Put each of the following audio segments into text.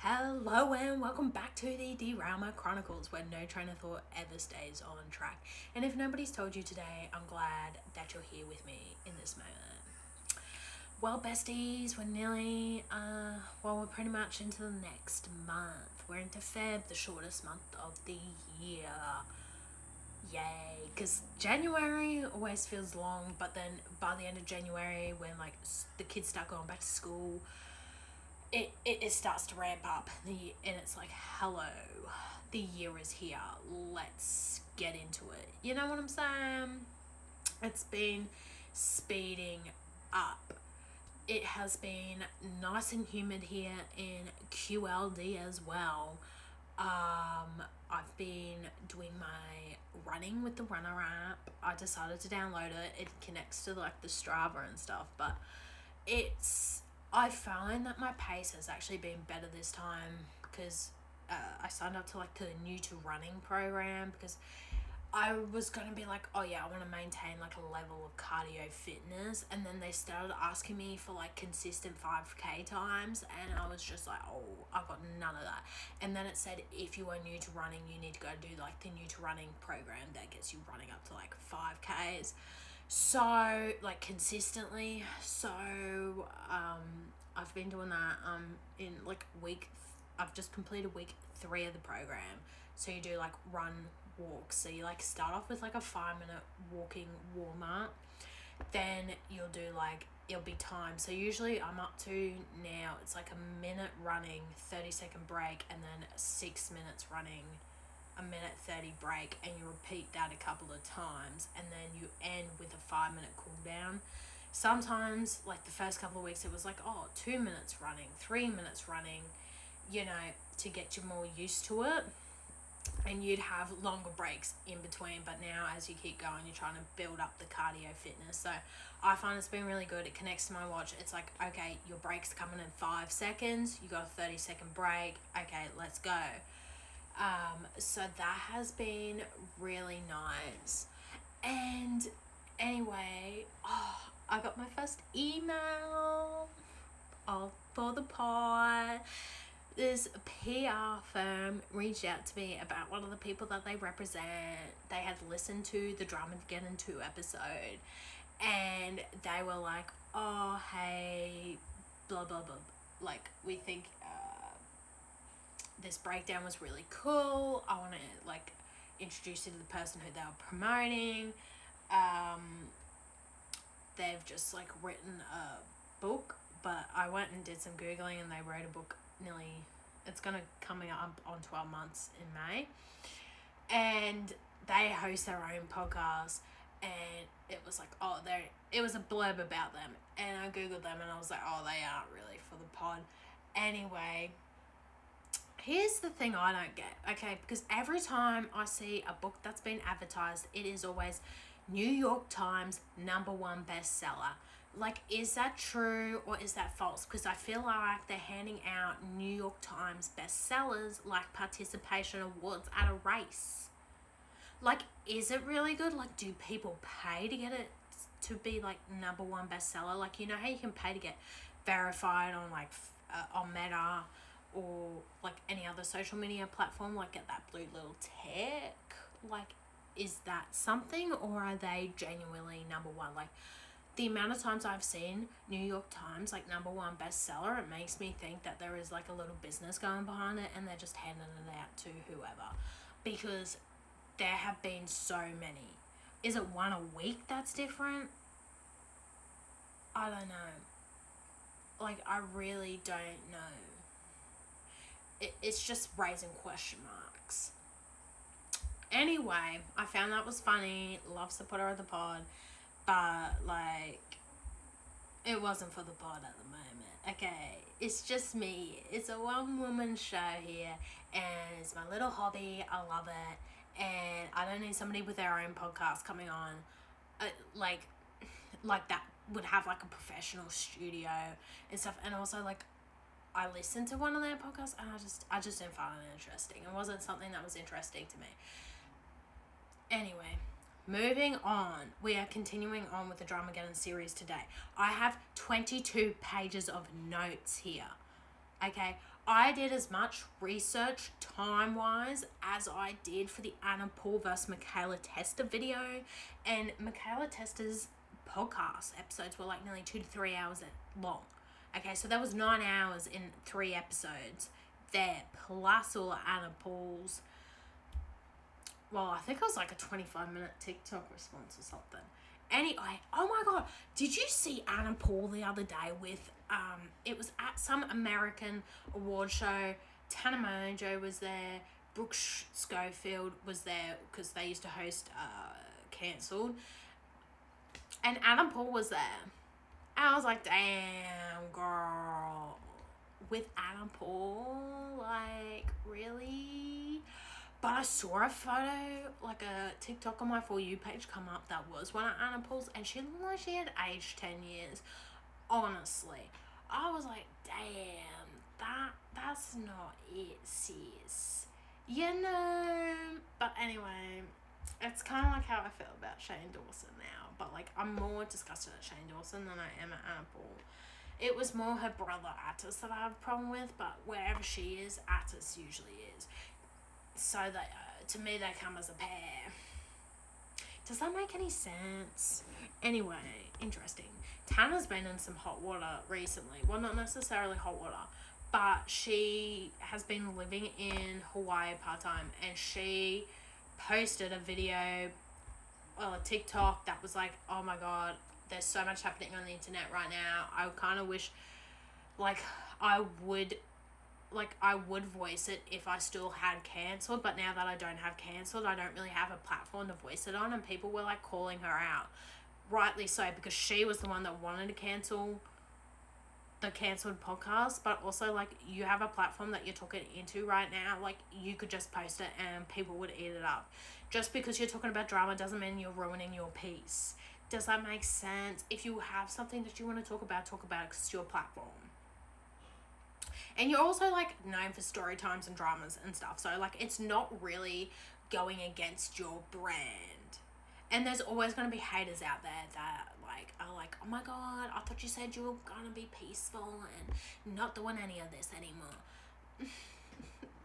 Hello and welcome back to the Derailment Chronicles, where no train of thought ever stays on track. And if nobody's told you today, I'm glad that you're here with me in this moment. Well, besties, we're nearly, we're pretty much into the next month. We're into Feb, the shortest month of the year. Yay, because January always feels long, but then by the end of January, when like the kids start going back to school, it starts to ramp up, and it's like, hello, the year is here, let's get into it. You know what I'm saying? It's been speeding up. It has been nice and humid here in QLD as well. I've been doing my running with the Runner app. I decided to download it. It connects to like the Strava and stuff, but I find that my pace has actually been better this time because I signed up to like the new to running program, because I was going to be like, oh yeah, I want to maintain like a level of cardio fitness, and then they started asking me for like consistent 5k times, and I was just like, oh, I've got none of that. And then it said, if you are new to running, you need to go do like the new to running program that gets you running up to like 5k's. So like consistently. So I've been doing that in like I've just completed week 3 of the program. So you do like run walks. So you like start off with like a 5-minute walking warm up, then you'll do like, it'll be time. So usually I'm up to now, it's like a minute running, 30-second break, and then 6 minutes running, a minute 30 break, and you repeat that a couple of times, and then you end with a 5-minute cool down. Sometimes like the first couple of weeks it was like, 2 minutes running, 3 minutes running, you know, to get you more used to it, and you'd have longer breaks in between. But now as you keep going, you're trying to build up the cardio fitness. So I find it's been really good. It connects to my watch. It's like, okay, your break's coming in 5 seconds, you got a 30-second break, okay, let's go. So that has been really nice. And anyway, I got my first email for the pod. This PR firm reached out to me about one of the people that they represent. They had listened to the Dramageddon 2 episode, and they were like, oh, hey, blah, blah, blah. Like, we think this breakdown was really cool. I want to like introduce you to the person who they were promoting. They've just like written a book, but I went and did some Googling, and they wrote a book it's gonna coming up on 12 months in May, and they host their own podcast, and it was like, it was a blurb about them, and I googled them, and I was like, they aren't really for the pod. Anyway, here's the thing I don't get, okay, because every time I see a book that's been advertised, it is always New York Times #1 bestseller. Like, is that true or is that false? Because I feel like they're handing out New York Times bestsellers like participation awards at a race. Like, is it really good? Like, do people pay to get it to be like #1 bestseller? Like, you know how you can pay to get verified on like on Meta or like any other social media platform, like get that blue little tick? Like, is that something, or are they genuinely #1? Like, the amount of times I've seen New York Times like #1 bestseller, it makes me think that there is like a little business going behind it, and they're just handing it out to whoever, because there have been so many. Is it one a week that's different? I don't know. Like, I really don't know. It's just raising question marks. Anyway, I found that was funny. Love supporter of the pod. But like, it wasn't for the pod at the moment. Okay, it's just me. It's a one-woman show here, and it's my little hobby. I love it, and I don't need somebody with their own podcast coming on, like that would have like a professional studio and stuff. And also, like, I listened to one of their podcasts, and I just didn't find it interesting. It wasn't something that was interesting to me. Anyway, moving on. We are continuing on with the Dramageddon series today. I have 22 pages of notes here. Okay, I did as much research time-wise as I did for the Anna Paul vs. Michaela Tester video. And Michaela Tester's podcast episodes were like nearly 2 to 3 hours long. Okay, so that was 9 hours in 3 episodes there, plus all of Anna Paul's. Well, I think it was like a 25-minute TikTok response or something. Anyway, oh my god, did you see Anna Paul the other day with, it was at some American award show, Tana Mojo was there, Brooke Schofield was there, because they used to host, Cancelled, and Anna Paul was there. And I was like, damn, girl, with Anna Paul, like, really? But I saw a photo, like a TikTok on my For You page come up that was one of Anna Paul's, and she looked like she had aged 10 years. Honestly. I was like, damn, that's not it, sis. You know? But anyway, it's kind of like how I feel about Shane Dawson now. But, like, I'm more disgusted at Shane Dawson than I am at Anna Paul. It was more her brother, Attis, that I have a problem with, but wherever she is, Attis usually is. So they, to me, they come as a pair. Does that make any sense? Anyway, interesting. Tana's been in some hot water recently. Well, not necessarily hot water, but she has been living in Hawaii part-time, and she posted a video, well, a TikTok that was like, oh my god, there's so much happening on the internet right now. I kind of wish, like, I would voice it if I still had cancelled, but now that I don't have cancelled, I don't really have a platform to voice it on, and people were like calling her out, rightly so, because she was the one that wanted to cancel the cancelled podcast. But also, like, you have a platform that you're talking into right now, like, you could just post it and people would eat it up. Just because you're talking about drama doesn't mean you're ruining your piece. Does that make sense? If you have something that you want to talk about it, because it's your platform. And you're also, like, known for story times and dramas and stuff. So, like, it's not really going against your brand. And there's always going to be haters out there that, like, are like, oh my god, I thought you said you were going to be peaceful and not doing any of this anymore.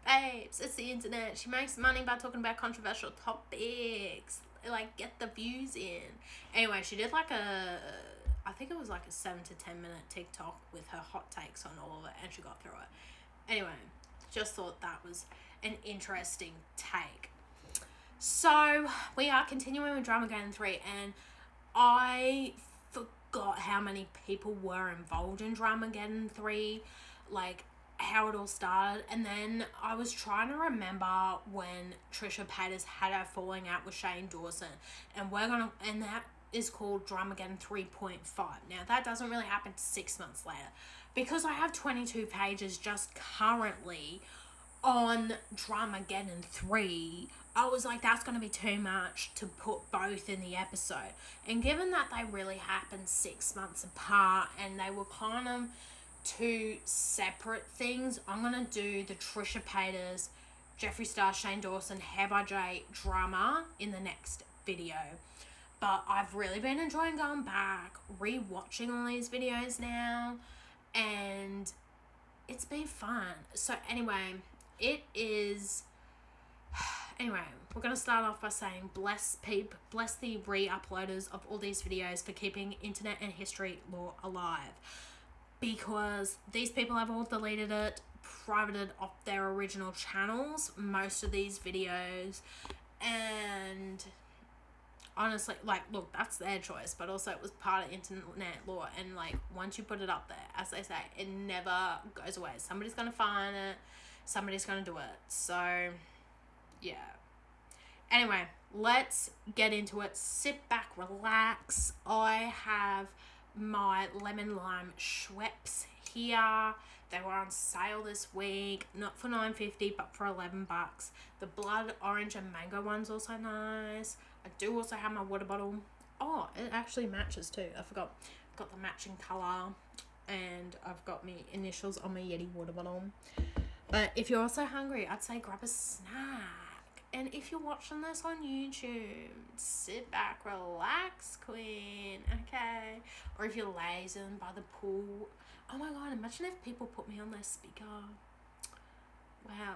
Babes, it's the internet. She makes money by talking about controversial topics. Like, get the views in. Anyway, she did, like, I think it was like a 7 to 10 minute TikTok with her hot takes on all of it, and she got through it. Anyway, just thought that was an interesting take. So, we are continuing with Dramageddon 3, and I forgot how many people were involved in Dramageddon 3, like, how it all started. And then I was trying to remember when Trisha Paytas had her falling out with Shane Dawson, and that is called Dramageddon 3.5. Now, that doesn't really happen 6 months later. Because I have 22 pages just currently on Dramageddon 3, I was like, that's going to be too much to put both in the episode. And given that they really happened 6 months apart, and they were kind of two separate things, I'm going to do the Trisha Paytas, Jeffree Star, Shane Dawson, Hair by J drama in the next video. But I've really been enjoying going back, re-watching all these videos now, and it's been fun. So anyway, we're going to start off by saying bless the re-uploaders of all these videos for keeping internet and history lore alive. Because these people have all deleted it, privated off their original channels, most of these videos, and honestly, like, look, that's their choice, but also it was part of internet law, and, like, once you put it up there, as they say, it never goes away. Somebody's going to find it, somebody's going to do it, so, yeah. Anyway, let's get into it. Sit back, relax. I have my lemon lime Schweppes here. They were on sale this week, not for $9.50 but for $11. The blood orange and mango one's also nice. I do also have my water bottle. Oh, it actually matches too. I forgot. I've got the matching colour, and I've got my initials on my Yeti water bottle. But if you're also hungry, I'd say grab a snack. And if you're watching this on YouTube, sit back, relax, queen, okay? Or if you're lazing by the pool. Oh my god, imagine if people put me on their speaker.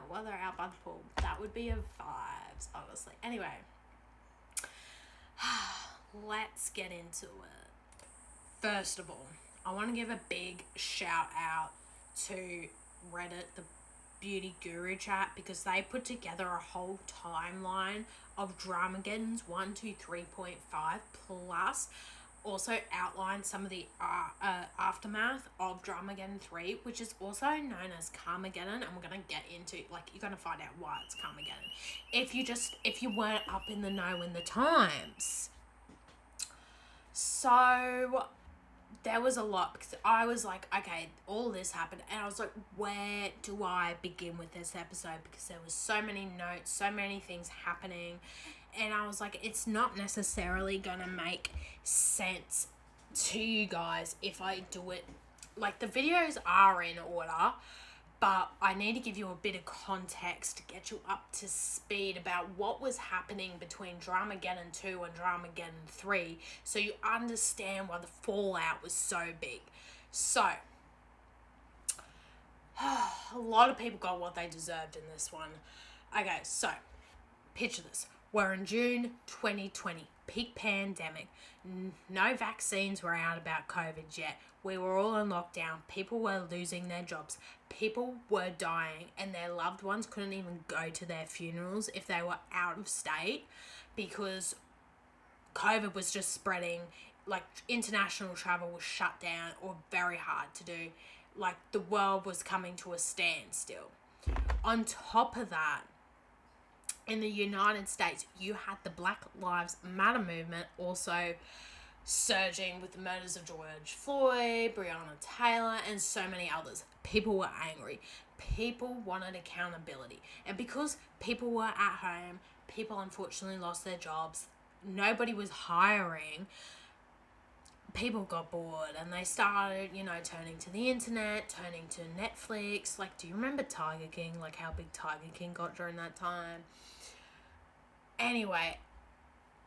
while they're out by the pool. That would be a vibes, honestly. Anyway, let's get into it. First of all, I want to give a big shout out to Reddit, the Beauty Guru chat, because they put together a whole timeline of Dramageddon's 1, 2, 3.5 plus also outline some of the aftermath of Dramageddon 3, which is also known as Karmageddon, and we're going to get into, like, you're going to find out why it's Karmageddon if you weren't up in the know in the times. So there was a lot, because I was like, okay, all this happened, and I was like, where do I begin with this episode? Because there was so many notes, so many things happening, and I was like, it's not necessarily gonna make sense to you guys if I do it, like, the videos are in order, but I need to give you a bit of context to get you up to speed about what was happening between Dramageddon 2 and Dramageddon 3, so you understand why the fallout was so big. So, a lot of people got what they deserved in this one. Okay, so, picture this. We're in June 2020, peak pandemic. No vaccines were out about COVID yet. We were all in lockdown. People were losing their jobs. People were dying, and their loved ones couldn't even go to their funerals if they were out of state, because COVID was just spreading. Like, international travel was shut down or very hard to do. Like, the world was coming to a standstill. On top of that, in the United States, you had the Black Lives Matter movement also surging with the murders of George Floyd, Breonna Taylor, and so many others. People were angry. People wanted accountability. And because people were at home, people unfortunately lost their jobs, nobody was hiring, people got bored, and they started, turning to the internet, turning to Netflix. Like, do you remember Tiger King? Like, how big Tiger King got during that time? Anyway,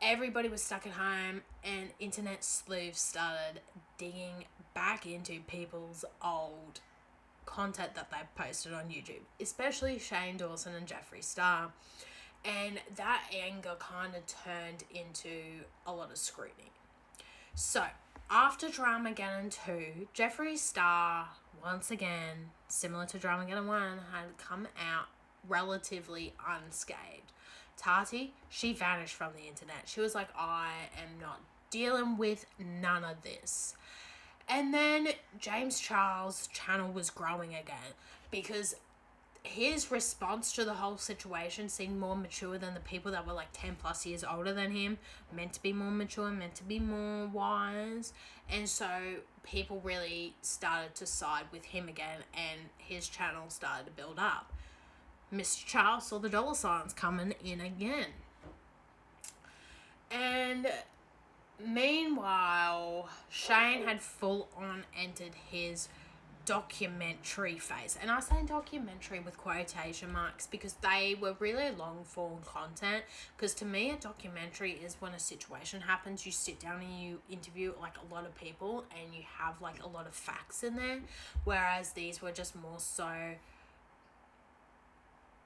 everybody was stuck at home, and internet sleuths started digging back into people's old content that they posted on YouTube, especially Shane Dawson and Jeffree Star. And that anger kind of turned into a lot of scrutiny. So, after Dramageddon 2, Jeffree Star, once again, similar to Dramageddon 1, had come out relatively unscathed. Tati, she vanished from the internet. She was like, I am not dealing with none of this. And then James Charles' channel was growing again, because his response to the whole situation seemed more mature than the people that were like 10 plus years older than him, meant to be more mature, meant to be more wise. And so people really started to side with him again, and his channel started to build up. Mr. Charles saw the dollar signs coming in again. And meanwhile, Shane had full on entered his documentary phase. And I say documentary with quotation marks because they were really long form content. Because to me, a documentary is when a situation happens, you sit down and you interview like a lot of people and you have like a lot of facts in there. Whereas these were just more so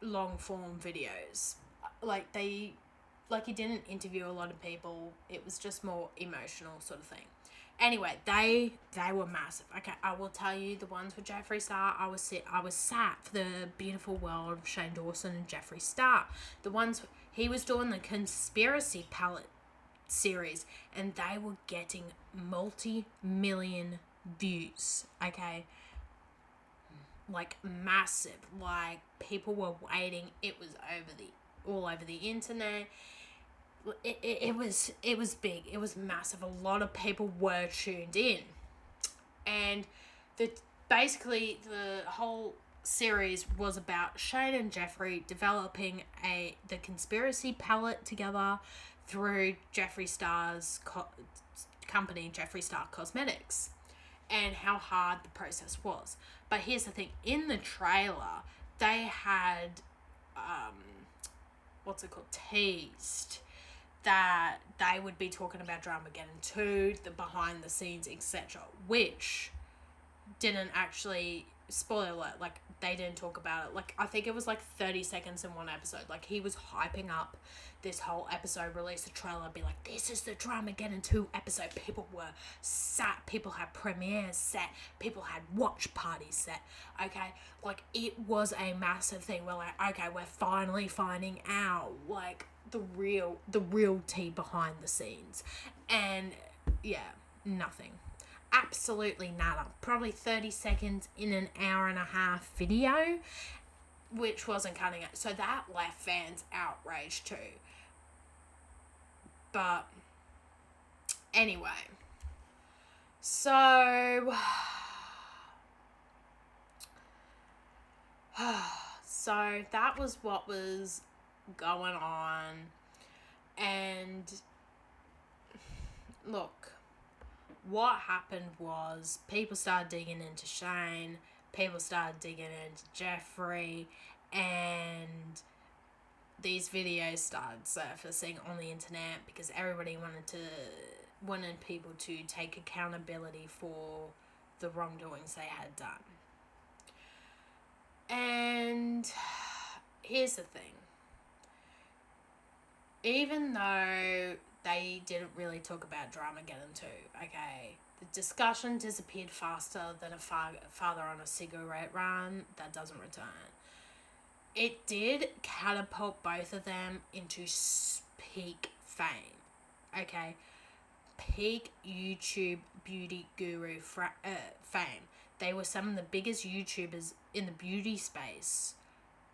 long form videos. You didn't interview a lot of people. It was just more emotional sort of thing. Anyway, they were massive. Okay, I will tell you the ones with Jeffree Star. I was sat for the beautiful world of Shane Dawson and Jeffree Star. The ones he was doing the conspiracy palette series, and they were getting multi-million views. Okay, like massive. Like people were waiting. It was all over the internet. It was big. It was massive. A lot of people were tuned in, and basically the whole series was about Shane and Jeffree developing the conspiracy palette together through Jeffree Star's company, Jeffree Star Cosmetics, and how hard the process was. But here's the thing: in the trailer, they had teased that they would be talking about Dramageddon 2, the behind the scenes, etc., which didn't actually spoiler alert, like, they didn't talk about it. Like, I think it was like 30 seconds in one episode. Like, he was hyping up this whole episode, released a trailer, be like, this is the Dramageddon 2 episode. People were sat, people had premieres set, people had watch parties set, okay? Like, it was a massive thing. We're like, okay, we're finally finding out, like, the real tea behind the scenes. And, yeah, nothing. Absolutely nada. Probably 30 seconds in an hour and a half video, which wasn't cutting it. So that left fans outraged too. But anyway, so that was what was going on. And look, what happened was people started digging into Shane, people started digging into Jeffree, and these videos started surfacing on the internet because everybody wanted people to take accountability for the wrongdoings they had done. And here's the thing. Even though they didn't really talk about Dramageddon 2, okay? The discussion disappeared faster than a father on a cigarette run that doesn't return. It did catapult both of them into peak fame, okay? Peak YouTube beauty guru fame. They were some of the biggest YouTubers in the beauty space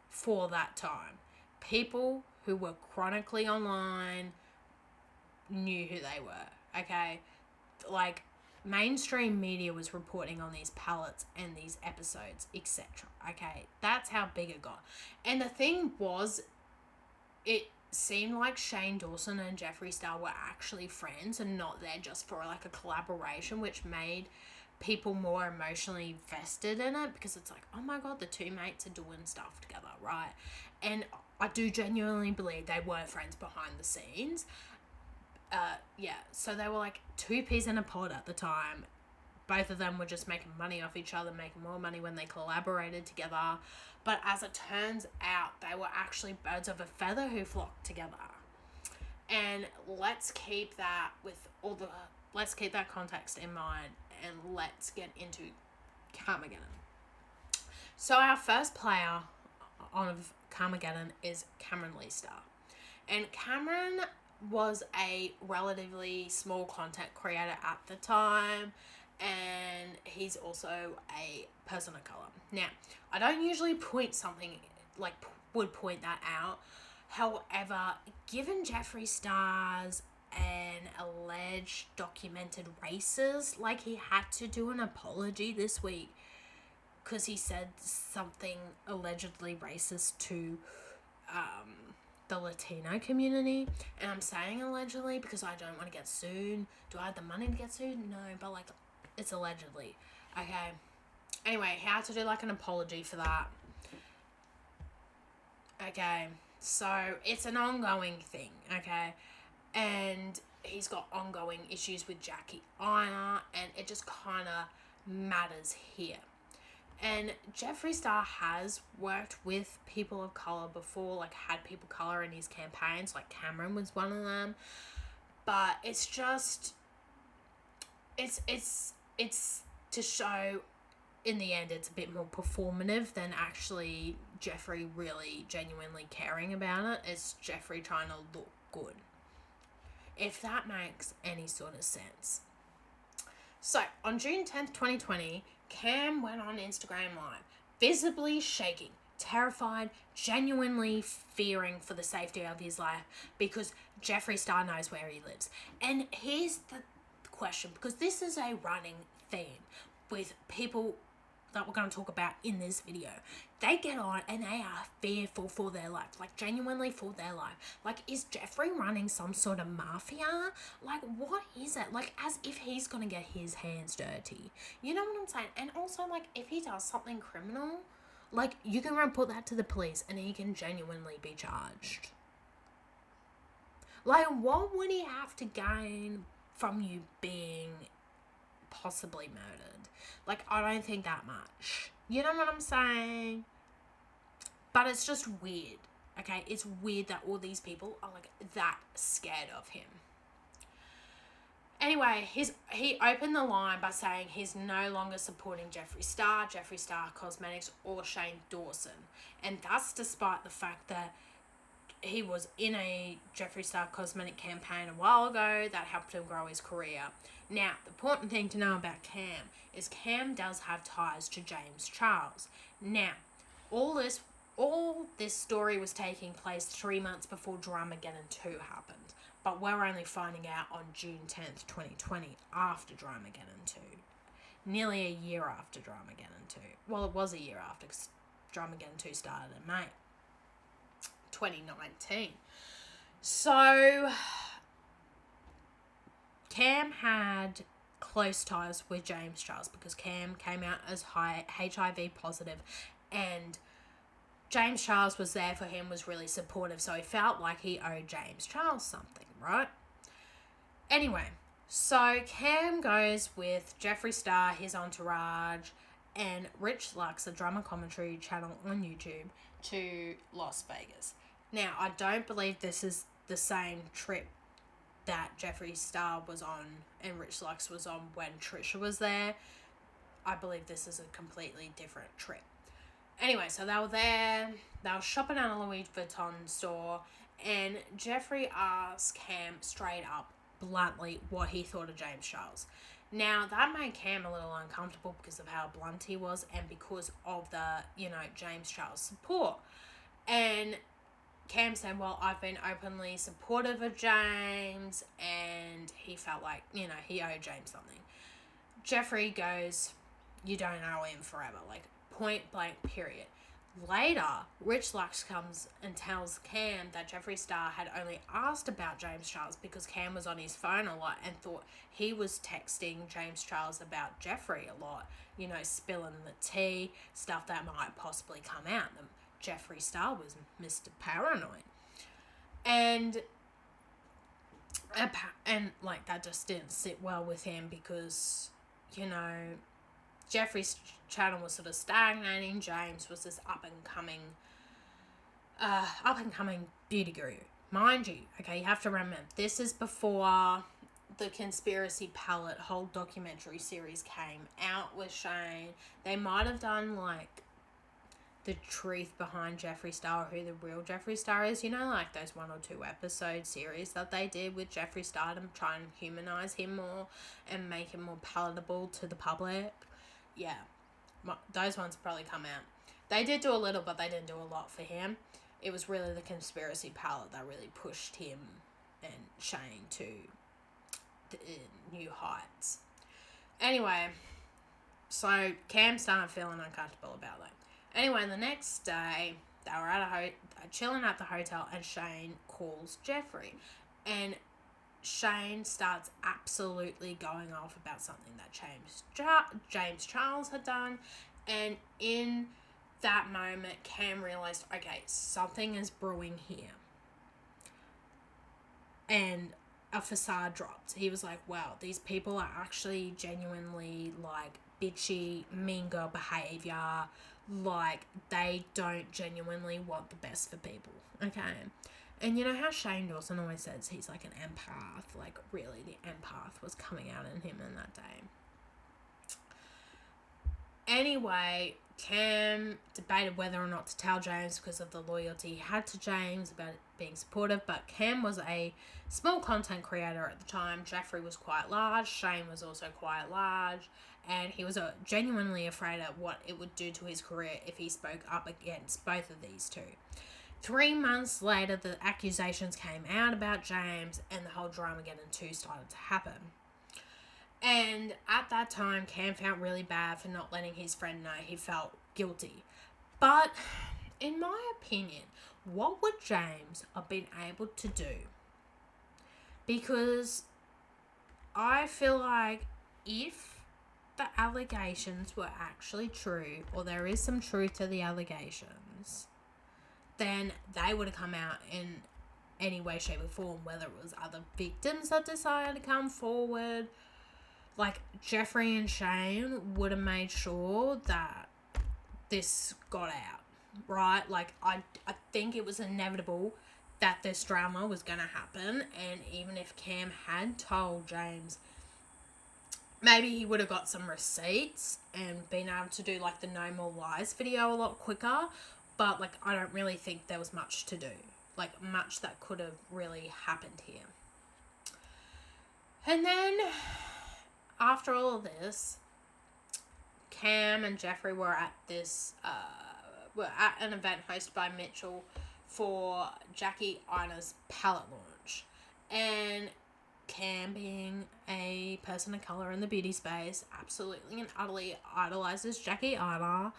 for that time. People who were chronically online knew who they were, okay? Like, mainstream media was reporting on these palettes and these episodes, etc. Okay, that's how big it got. And the thing was, it seemed like Shane Dawson and Jeffree Star were actually friends and not there just for like a collaboration, which made people more emotionally vested in it, because it's like, oh my god, the two mates are doing stuff together, right? And I do genuinely believe they were friends behind the scenes. So they were like two peas in a pod at the time. Both of them were just making money off each other, making more money when they collaborated together. But as it turns out, they were actually birds of a feather who flocked together. And let's keep that context in mind, and let's get into Karmageddon. So our first player on Karmageddon is Cameron Lee Star. And Cameron was a relatively small content creator at the time, and he's also a person of color. Now, I don't usually point that out. However, given Jeffree Star's and alleged documented racist, like, he had to do an apology this week because he said something allegedly racist to the Latino community. And I'm saying allegedly because I don't want to get sued. Do I have the money to get sued? No, but like, it's allegedly. Okay. Anyway, he had to do like an apology for that. Okay. So it's an ongoing thing. Okay. And he's got ongoing issues with Jackie Aina, and it just kind of matters here. And Jeffree Star has worked with people of colour before, like had people of colour in his campaigns, like Cameron was one of them. But it's just, it's to show, in the end, it's a bit more performative than actually Jeffree really genuinely caring about it. It's Jeffree trying to look good, if that makes any sort of sense. So, on June 10th, 2020, Cam went on Instagram Live, visibly shaking, terrified, genuinely fearing for the safety of his life, because Jeffree Star knows where he lives. And here's the question, because this is a running theme with people that we're going to talk about in this video. They get on and they are fearful for their life, like genuinely for their life. Like, is Jeffree running some sort of mafia? Like, what is it? Like, as if he's going to get his hands dirty. You know what I'm saying? And also, like, if he does something criminal, like, you can report that to the police and he can genuinely be charged. Like, what would he have to gain from you being possibly murdered? Like, I don't think that much. You know what I'm saying? But it's just weird, okay? It's weird that all these people are, like, that scared of him. Anyway, he opened the line by saying he's no longer supporting Jeffree Star Cosmetics, or Shane Dawson. And that's despite the fact that he was in a Jeffree Star cosmetic campaign a while ago that helped him grow his career. Now, the important thing to know about Cam is Cam does have ties to James Charles. Now, all this story was taking place 3 months before Dramageddon 2 happened. But we're only finding out on June 10th, 2020, after Dramageddon 2. Nearly a year after Dramageddon 2. Well, it was a year after, because Dramageddon 2 started in May 2019. So, Cam had close ties with James Charles because Cam came out as HIV positive, and James Charles was there for him, was really supportive, so he felt like he owed James Charles something, right? Anyway, so Cam goes with Jeffree Star, his entourage, and Rich Lux, a drama commentary channel on YouTube, to Las Vegas. Now, I don't believe this is the same trip that Jeffree Star was on and Rich Lux was on when Trisha was there. I believe this is a completely different trip. Anyway, so they were there, they were shopping at a Louis Vuitton store, and Jeffree asked Cam straight up, bluntly, what he thought of James Charles. Now, that made Cam a little uncomfortable because of how blunt he was and because of the, James Charles support. And Cam said, well, I've been openly supportive of James, and he felt like, he owed James something. Jeffree goes, you don't owe him forever, like, point blank, period. Later, Rich Lux comes and tells Cam that Jeffree Star had only asked about James Charles because Cam was on his phone a lot and thought he was texting James Charles about Jeffree a lot, spilling the tea, stuff that might possibly come out. And Jeffree Star was Mr. Paranoid. And that just didn't sit well with him because, Jeffree's channel was sort of stagnating. James was this up and coming beauty guru. Mind you, okay, you have to remember, this is before the Conspiracy Palette whole documentary series came out with Shane. They might have done, the truth behind Jeffree Star, who the real Jeffree Star is, those 1 or 2 episode series that they did with Jeffree Star to try and humanize him more and make him more palatable to the public. Yeah, those ones probably come out. They did do a little, but they didn't do a lot for him. It was really the Conspiracy Palette that really pushed him and Shane to the new heights. Anyway, so Cam started feeling uncomfortable about that. Anyway, the next day, they were chilling at the hotel, and Shane calls Jeffree. And Shane starts absolutely going off about something that James Charles had done. And in that moment, Cam realised, okay, something is brewing here. And a facade dropped. He was like, wow, these people are actually genuinely, bitchy, mean girl behaviour. They don't genuinely want the best for people, okay? And you know how Shane Dawson always says he's like an empath? Really, the empath was coming out in him in that day. Anyway, Cam debated whether or not to tell James because of the loyalty he had to James about being supportive, but Cam was a small content creator at the time. Jeffree was quite large. Shane was also quite large. And he was genuinely afraid of what it would do to his career if he spoke up against both of these two. 3 months later, the accusations came out about James, and the whole Dramageddon 2 started to happen. And at that time, Cam felt really bad for not letting his friend know. He felt guilty. But, in my opinion, what would James have been able to do? Because I feel like if the allegations were actually true, or there is some truth to the allegations, then they would have come out in any way, shape, or form, whether it was other victims that decided to come forward. Jeffree and Shane would have made sure that this got out, right? Like, I think it was inevitable that this drama was going to happen. And even if Cam had told James, maybe he would have got some receipts and been able to do, like, the No More Lies video a lot quicker. But, like, I don't really think there was much to do. Like, much that could have really happened here. And then, after all of this, Cam and Jeffree were at an event hosted by Mitchell for Jackie Ina's palette launch. And Cam, being a person of colour in the beauty space, absolutely and utterly idolises Jackie Ina.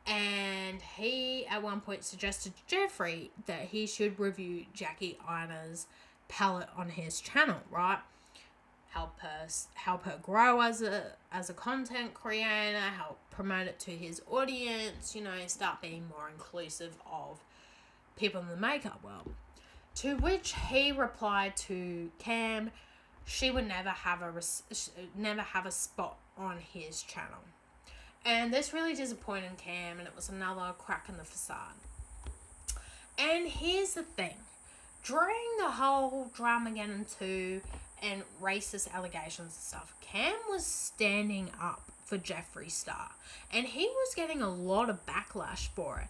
And he, at one point, suggested to Jeffree that he should review Jackie Ina's palette on his channel, right? Help her grow as a content creator, help promote it to his audience, you know, start being more inclusive of people in the makeup world. To which he replied to Cam, she would never have a spot on his channel. And this really disappointed Cam, and it was another crack in the facade. And here's the thing. During the whole Dramageddon 2 and racist allegations and stuff, Cam was standing up for Jeffree Star. And he was getting a lot of backlash for it.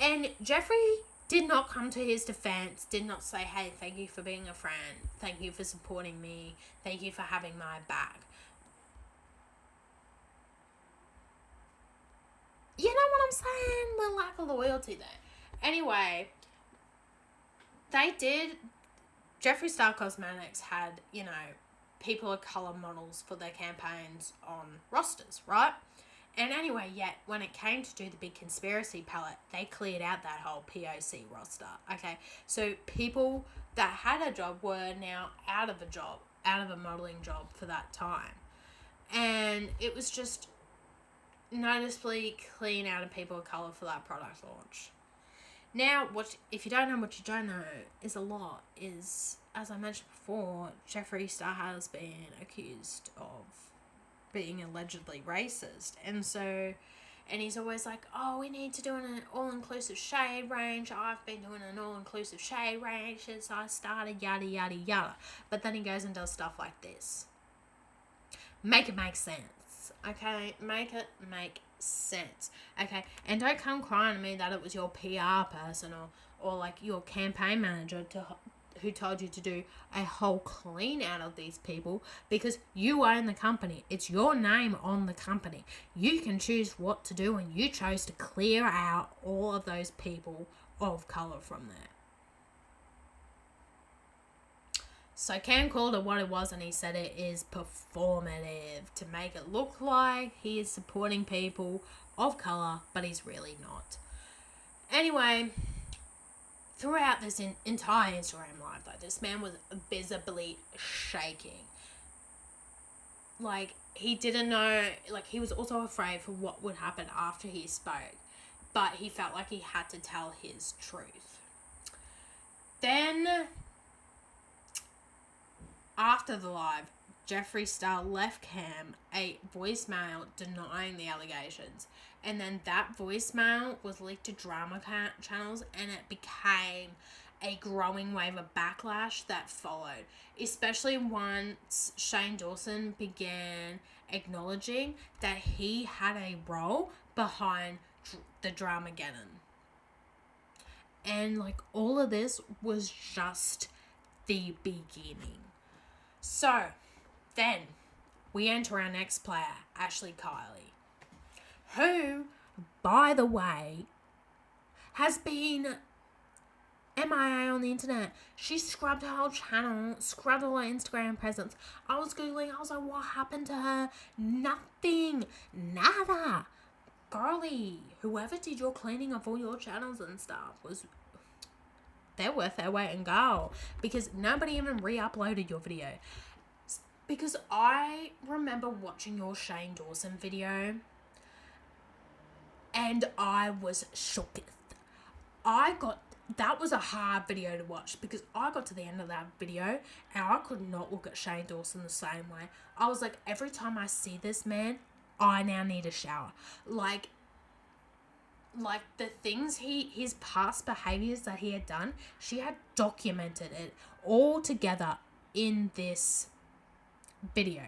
And Jeffree did not come to his defense, did not say, hey, thank you for being a friend, thank you for supporting me, thank you for having my back. You know what I'm saying? The lack of loyalty there. Anyway, Jeffree Star Cosmetics had, you know, people of colour models for their campaigns on rosters, right? And anyway, yet when it came to do the big conspiracy palette, they cleared out that whole POC roster, okay? So people that had a job were now out of a modelling job for that time. And it was just noticeably clean out of people of colour for that product launch. Now, if you don't know what you don't know, is a lot, is, as I mentioned before, Jeffree Star has been accused of being allegedly racist. And he's always like, oh, we need to do an all-inclusive shade range. I've been doing an all-inclusive shade range since I started, yada, yada, yada. But then he goes and does stuff like this. Make it make sense, okay? Make it make sense, okay? And don't come crying to me that it was your PR person or like your campaign manager who told you to do a whole clean out of these people, because you own the company. It's your name on the company. You can choose what to do, and you chose to clear out all of those people of colour from there. So Cam called it what it was, and he said it is performative to make it look like he is supporting people of colour, but he's really not. Anyway, throughout this entire Instagram live, though, this man was visibly shaking. Like, he didn't know, like, he was also afraid for what would happen after he spoke, but he felt like he had to tell his truth. Then, after the live, Jeffree Star left Cam a voicemail denying the allegations. And then that voicemail was leaked to drama channels, and it became a growing wave of backlash that followed, especially once Shane Dawson began acknowledging that he had a role behind the Dramageddon. And like, all of this was just the beginning. So then we enter our next player, Ashley Kiley, who, by the way, has been MIA on the internet. She scrubbed her whole channel, scrubbed all her Instagram presence. I was Googling, I was like, what happened to her? Nothing. Nada. Girlie, whoever did your cleaning of all your channels and stuff they're worth their weight in gold, because nobody even re-uploaded your video. Because I remember watching your Shane Dawson video, and I was shook. That was a hard video to watch, because I got to the end of that video and I could not look at Shane Dawson the same way. I was like, every time I see this man, I now need a shower. Like, like the things his past behaviors that he had done, she had documented it all together in this video.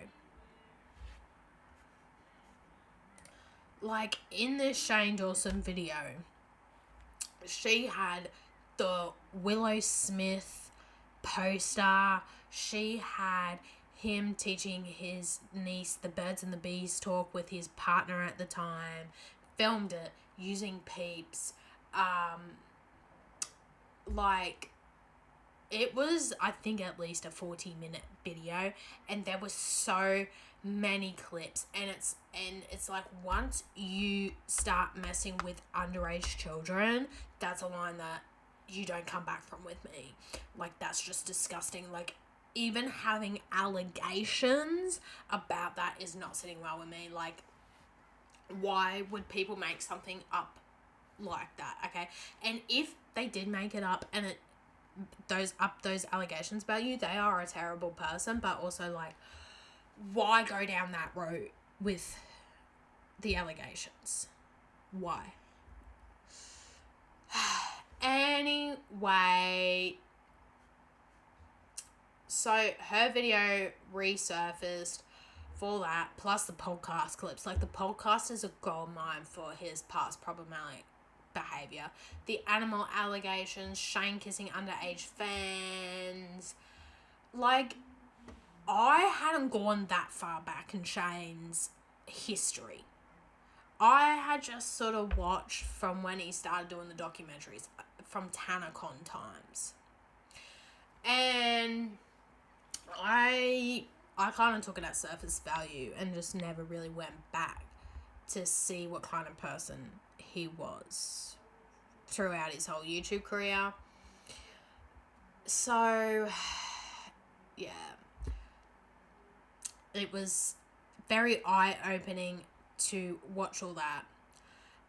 Like in this Shane Dawson video, she had the Willow Smith poster. She had him teaching his niece the birds and the bees talk with his partner at the time. Filmed it using Peeps. Like, it was, I think, at least a 40-minute video, and there was so many clips, and it's like, once you start messing with underage children, that's a line that you don't come back from with me. Like, that's just disgusting. Like, even having allegations about that is not sitting well with me. Like, why would people make something up like that? Okay, and if they did make it up and those allegations about you, they are a terrible person. But also, like, why go down that road with the allegations? Why? Anyway, so her video resurfaced for that, plus the podcast clips. Like, the podcast is a goldmine for his past problematic behaviour. The animal allegations, Shane kissing underage fans. Like, I hadn't gone that far back in Shane's history. I had just sort of watched from when he started doing the documentaries, from TanaCon times. And I kind of took it at surface value and just never really went back to see what kind of person he was throughout his whole YouTube career. So, yeah. It was very eye-opening to watch all that.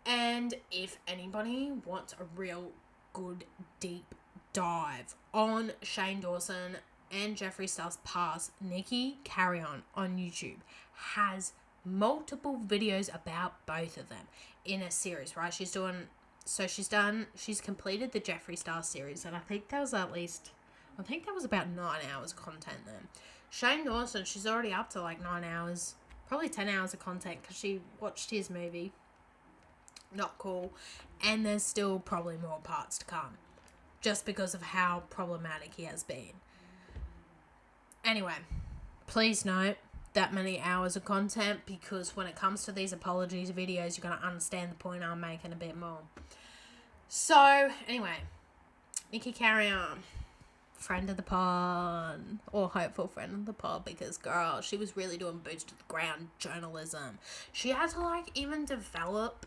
And if anybody wants a real good deep dive on Shane Dawson and Jeffree Star's past, Nikki Carrion on YouTube has multiple videos about both of them in a series, right? She's completed the Jeffree Star series, and I think that was about 9 hours of content then. Shane Dawson, she's already up to like 9 hours, probably 10 hours of content, because she watched his movie. Not cool. And there's still probably more parts to come, just because of how problematic he has been. Anyway, please note that many hours of content, because when it comes to these apologies videos, you're going to understand the point I'm making a bit more. So, anyway, Nikki Carrion, friend of the pod, or hopeful friend of the pod, because, girl, she was really doing boots to the ground journalism. She had to, like, even develop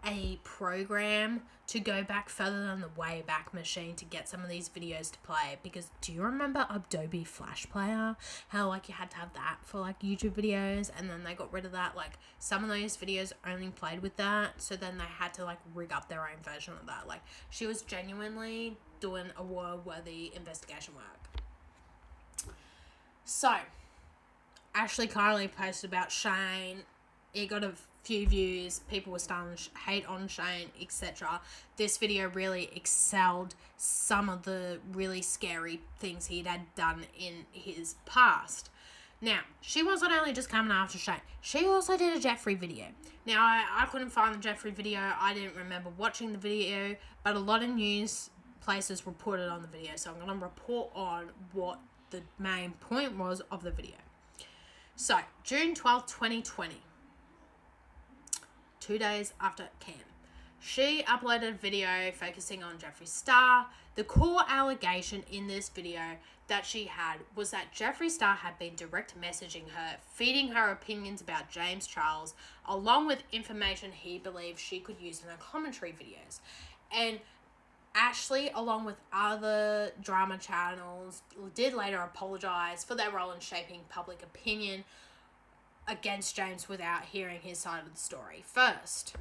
a program to go back further than the Wayback Machine to get some of these videos to play, because do you remember Adobe Flash Player? How, like, you had to have that for, like, YouTube videos, and then they got rid of that. Like, some of those videos only played with that, so then they had to, like, rig up their own version of that. Like, she was genuinely doing a award-worthy investigation work. So, Ashley Kylie posted about Shane. It got a few views, people were starting to hate on Shane, etc. This video really excelled some of the really scary things he'd had done in his past. Now, she wasn't only just coming after Shane, she also did a Jeffree video. Now, I couldn't find the Jeffree video, I didn't remember watching the video, but a lot of news places reported on the video, so I'm going to report on what the main point was of the video. So, June 12th, 2020. 2 days after Cam, she uploaded a video focusing on Jeffree Star. The core allegation in this video that she had was that Jeffree Star had been direct messaging her, feeding her opinions about James Charles, along with information he believed she could use in her commentary videos. And Ashley, along with other drama channels, did later apologize for their role in shaping public opinion against James without hearing his side of the story first.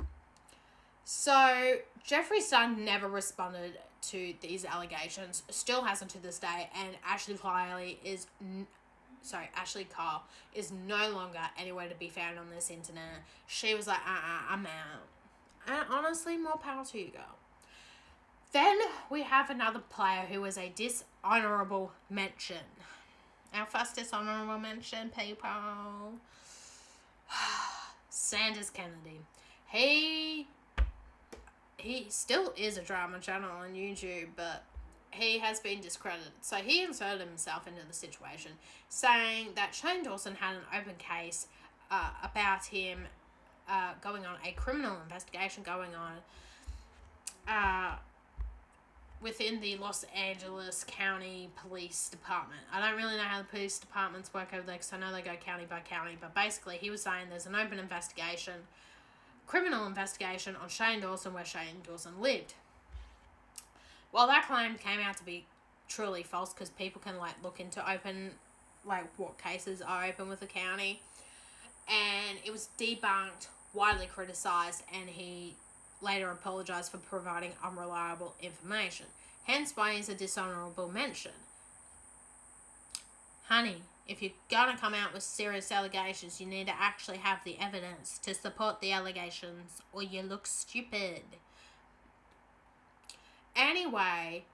So, Jeffree Star never responded to these allegations, still hasn't to this day, and Ashley Kyle is no longer anywhere to be found on this internet. She was like, I'm out. And honestly, more power to you, girl. Then we have another player who was a dishonourable mention. Our first dishonourable mention, people. Sanders Kennedy. He still is a drama channel on YouTube, but he has been discredited. So he inserted himself into the situation, saying that Shane Dawson had an open case about him going on, a criminal investigation going on within the Los Angeles County Police Department. I don't really know how the police departments work over there because I know they go county by county, but basically he was saying there's an open investigation, criminal investigation on Shane Dawson where Shane Dawson lived. Well, that claim came out to be truly false because people can look into what cases are open with the county, and it was debunked, widely criticised, and he later apologised for providing unreliable information. Hence why he's a dishonourable mention. Honey, if you're going to come out with serious allegations, you need to actually have the evidence to support the allegations, or you look stupid. Anyway,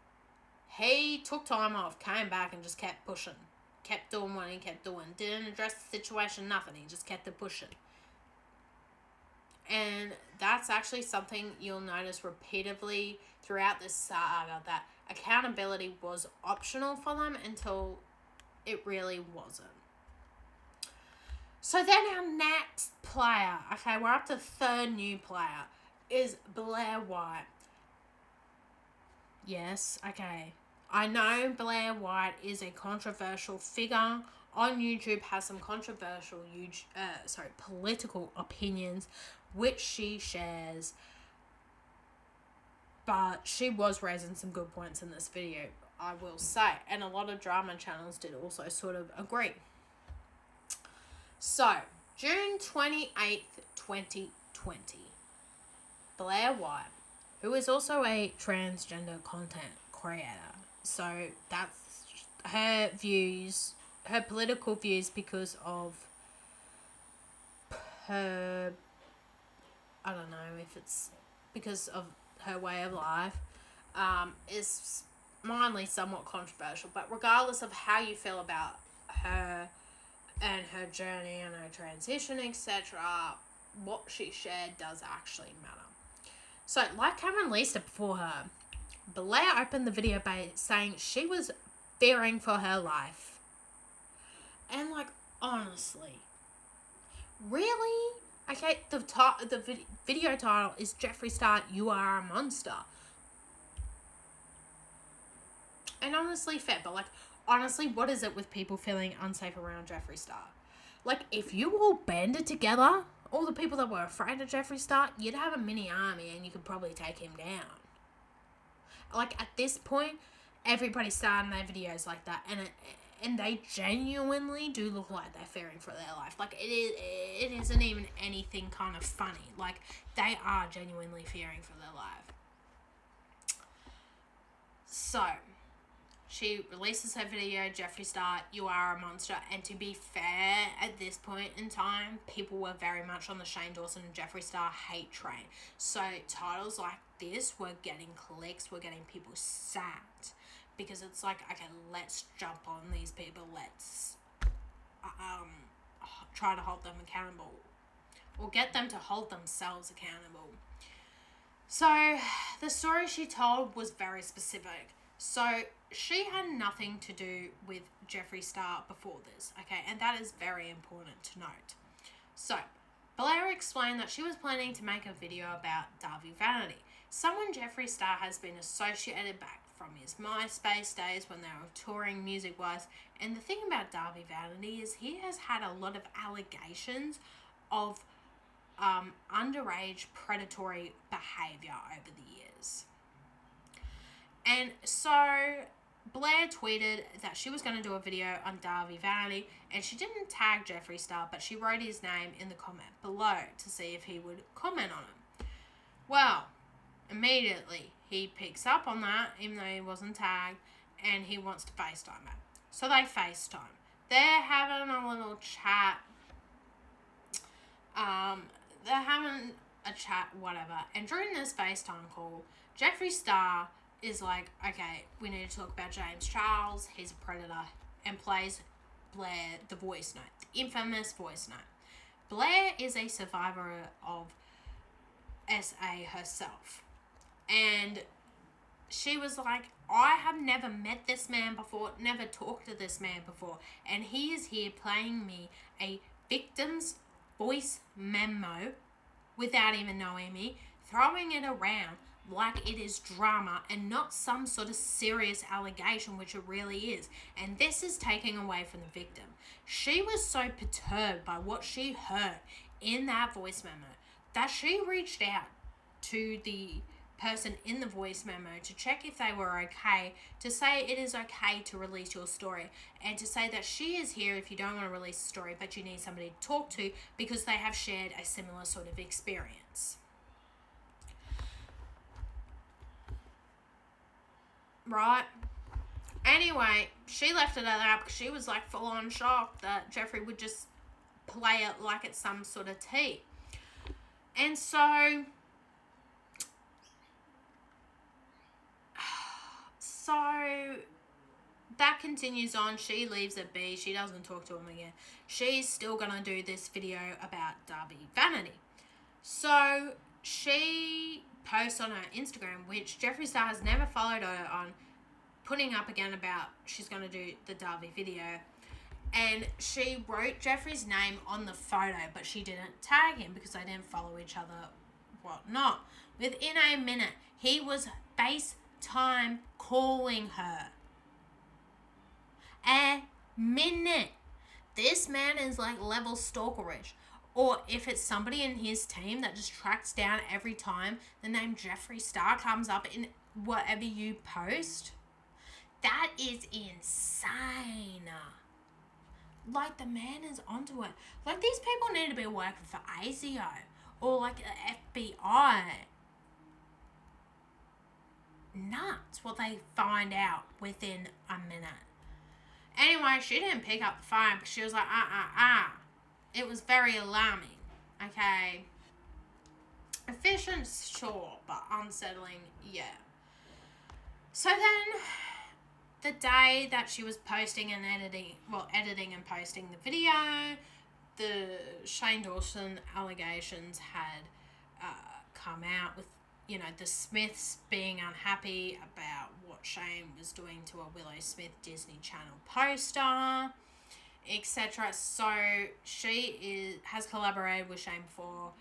he took time off, came back, and just kept pushing. Kept doing what he kept doing. Didn't address the situation, nothing. He just kept it pushing. And that's actually something you'll notice repeatedly throughout this saga, that accountability was optional for them until it really wasn't. So then our next player, okay, we're up to third new player, is Blair White. Yes, okay. I know Blair White is a controversial figure on YouTube, has some controversial political opinions, which she shares. But she was raising some good points in this video, I will say. And a lot of drama channels did also sort of agree. So, June 28th, 2020, Blair White, who is also a transgender content creator. So, that's her views, her political views because of her, I don't know if it's because of her way of life, is mildly somewhat controversial. But regardless of how you feel about her and her journey and her transition, etc., what she shared does actually matter. So, like Cameron Leaster before her, Blair opened the video by saying she was fearing for her life. And, honestly, really? Okay, the video title is Jeffree Star, You Are a Monster. And honestly, fair, but honestly, what is it with people feeling unsafe around Jeffree Star? If you all banded together, all the people that were afraid of Jeffree Star, you'd have a mini army and you could probably take him down. At this point, everybody's starting their videos like that, and they genuinely do look like they're fearing for their life. It isn't even anything kind of funny. They are genuinely fearing for their life. So, she releases her video, Jeffree Star, You Are a Monster, and to be fair, at this point in time, people were very much on the Shane Dawson and Jeffree Star hate train. So, titles like this were getting clicks, were getting people sat. Because it's okay, let's jump on these people, let's try to hold them accountable. Or get them to hold themselves accountable. So, the story she told was very specific. So, she had nothing to do with Jeffree Star before this, okay? And that is very important to note. So, Blair explained that she was planning to make a video about Darby Vanity, someone Jeffree Star has been associated back from his MySpace days when they were touring music-wise. And the thing about Darby Vanity is he has had a lot of allegations of underage predatory behaviour over the years. And so Blair tweeted that she was going to do a video on Darby Vanity, and she didn't tag Jeffree Star, but she wrote his name in the comment below to see if he would comment on it. Well, immediately he picks up on that, even though he wasn't tagged, and he wants to FaceTime her. So they FaceTime. They're having a little chat. They're having a chat, whatever. And during this FaceTime call, Jeffree Star is like, okay, we need to talk about James Charles. He's a predator. And plays Blair the voice note, the infamous voice note. Blair is a survivor of SA herself. And she was like, I have never met this man before, never talked to this man before. And he is here playing me a victim's voice memo without even knowing me, throwing it around like it is drama and not some sort of serious allegation, which it really is. And this is taking away from the victim. She was so perturbed by what she heard in that voice memo that she reached out to the person in the voice memo to check if they were okay, to say it is okay to release your story, and to say that she is here if you don't want to release the story but you need somebody to talk to because they have shared a similar sort of experience. Right? Anyway, she left it at that because she was like full on shocked that Jeffree would just play it like it's some sort of tea. And so that continues on. She leaves it be. She doesn't talk to him again. She's still going to do this video about Darby Vanity. So she posts on her Instagram, which Jeffree Star has never followed her on, putting up again about she's going to do the Darby video. And she wrote Jeffree's name on the photo, but she didn't tag him because they didn't follow each other, whatnot. Within a minute, he was FaceTime calling her. A minute. This man is like level stalkerish. Or if it's somebody in his team that just tracks down every time the name Jeffree Star comes up in whatever you post, that is insane. Like, the man is onto it. Like, these people need to be working for ASIO or like the FBI. Nuts what they find out within a minute. Anyway, she didn't pick up the phone because she was like, It was very alarming. Okay. Efficient, sure, but unsettling, yeah. So then, the day that she was posting and editing and posting the video, the Shane Dawson allegations had come out with, you know, the Smiths being unhappy about what Shane was doing to a Willow Smith Disney Channel poster, etc. So she has collaborated with Shane before,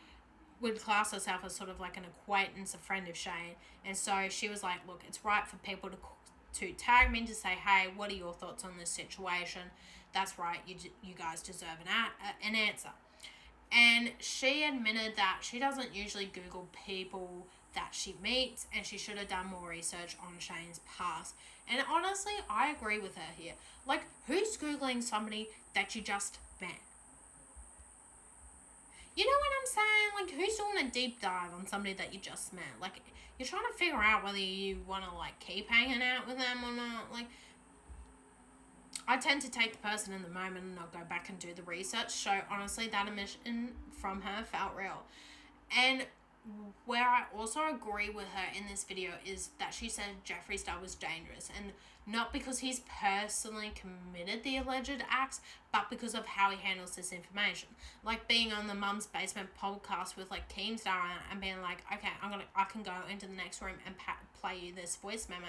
would class herself as sort of like an acquaintance, a friend of Shane, and so she was like, look, it's right for people to tag me to say, hey, what are your thoughts on this situation? That's right, you guys deserve an answer. And she admitted that she doesn't usually Google people that she meets, and she should have done more research on Shane's past. And honestly, I agree with her here. Like, who's Googling somebody that you just met? You know what I'm saying? Like, who's doing a deep dive on somebody that you just met? Like, you're trying to figure out whether you want to, like, keep hanging out with them or not. Like, I tend to take the person in the moment and not go back and do the research. So, honestly, that admission from her felt real. And where I also agree with her in this video is that she said Jeffree Star was dangerous, and not because he's personally committed the alleged acts, but because of how he handles this information. Like being on the Mum's Basement podcast with like Keemstar and being like, okay, I can go into the next room and play you this voice memo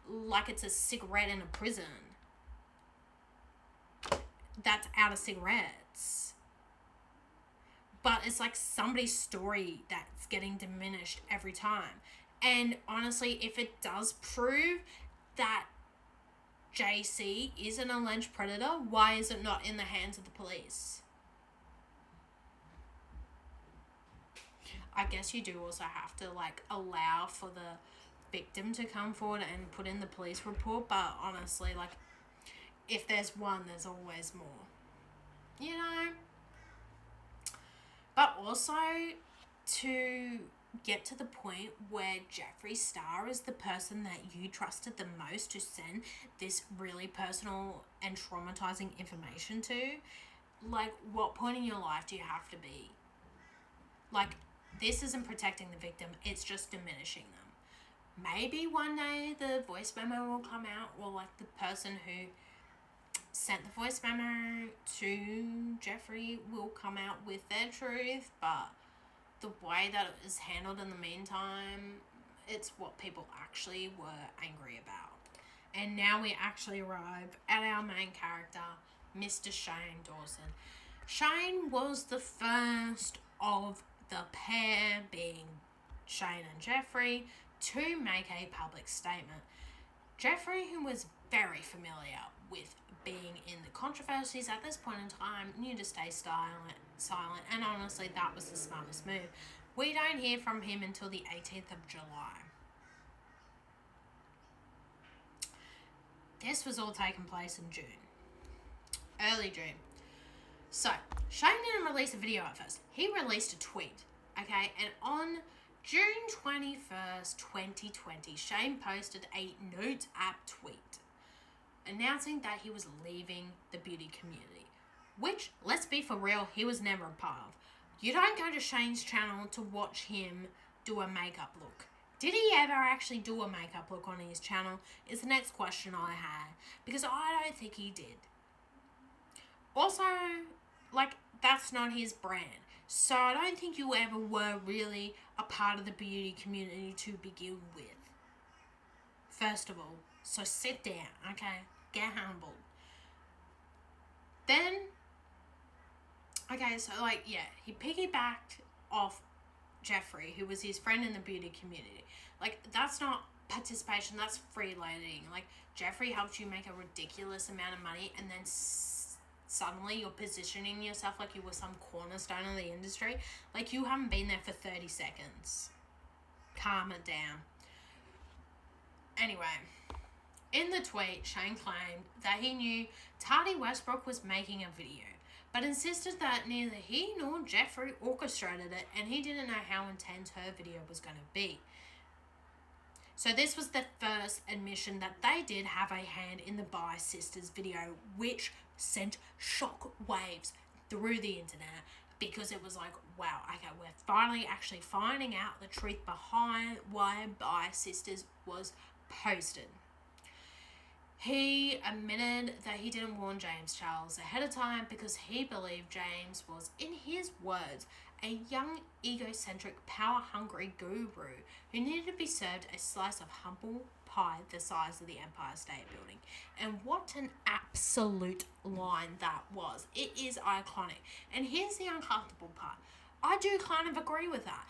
like it's a cigarette in a prison that's out of cigarettes. But it's like somebody's story that's getting diminished every time. And honestly, if it does prove that JC is an alleged predator, why is it not in the hands of the police? I guess you do also have to like allow for the victim to come forward and put in the police report, but honestly, like, if there's one, there's always more. You know? But also to get to the point where Jeffree Star is the person that you trusted the most to send this really personal and traumatizing information to, like, what point in your life do you have to be? Like, this isn't protecting the victim, it's just diminishing them. Maybe one day the voice memo will come out, or like the person who sent the voice memo to Jeffree will come out with their truth, but the way that it was handled in the meantime, it's what people actually were angry about. And now we actually arrive at our main character, Mr. Shane Dawson. Shane was the first of the pair, being Shane and Jeffree, to make a public statement. Jeffree, who was very familiar with being in the controversies at this point in time, knew to stay silent, and honestly, that was the smartest move. We don't hear from him until the 18th of July. This was all taking place in June. Early June. So, Shane didn't release a video at first. He released a tweet, okay? And on June 21st, 2020, Shane posted a Notes app tweet announcing that he was leaving the beauty community, which, let's be for real, he was never a part of. You don't go to Shane's channel to watch him do a makeup look. Did he ever actually do a makeup look on his channel is the next question I had, because I don't think he did. Also, like, that's not his brand. So I don't think you ever were really a part of the beauty community to begin with. First of all, so sit down, okay? Get humbled. Then, okay, so like, yeah, he piggybacked off Jeffree, who was his friend in the beauty community. Like, that's not participation, that's freeloading. Like, Jeffree helped you make a ridiculous amount of money, and then suddenly you're positioning yourself like you were some cornerstone of the industry. Like, you haven't been there for 30 seconds. Calm it down. Anyway, in the tweet, Shane claimed that he knew Tati Westbrook was making a video, but insisted that neither he nor Jeffree orchestrated it, and he didn't know how intense her video was going to be. So this was the first admission that they did have a hand in the Bi Sisters video, which sent shock waves through the internet, because it was like, wow, okay, we're finally actually finding out the truth behind why Bi Sisters was posted. He admitted that he didn't warn James Charles ahead of time because he believed James was, in his words, a young, egocentric, power-hungry guru who needed to be served a slice of humble pie the size of the Empire State Building. And what an absolute line that was. It is iconic. And here's the uncomfortable part. I do kind of agree with that.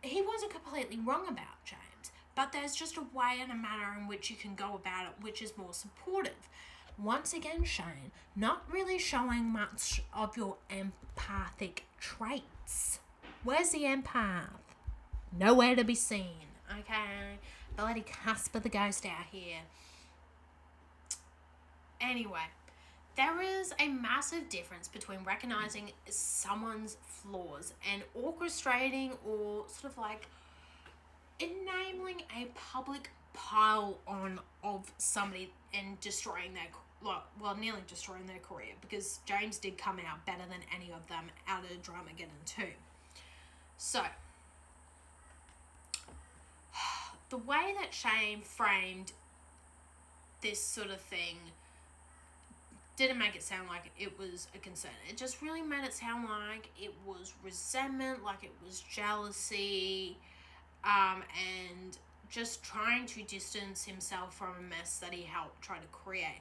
He wasn't completely wrong about James, but there's just a way and a manner in which you can go about it which is more supportive. Once again, Shane, not really showing much of your empathic traits. Where's the empath? Nowhere to be seen, okay? Bloody Casper the Ghost out here. Anyway, there is a massive difference between recognizing someone's flaws and orchestrating or sort of like enabling a public pile on of somebody and destroying their, well, nearly destroying their career, because James did come out better than any of them out of Dramageddon 2. So, the way that Shane framed this sort of thing didn't make it sound like it was a concern. It just really made it sound like it was resentment, like it was jealousy, and just trying to distance himself from a mess that he helped try to create.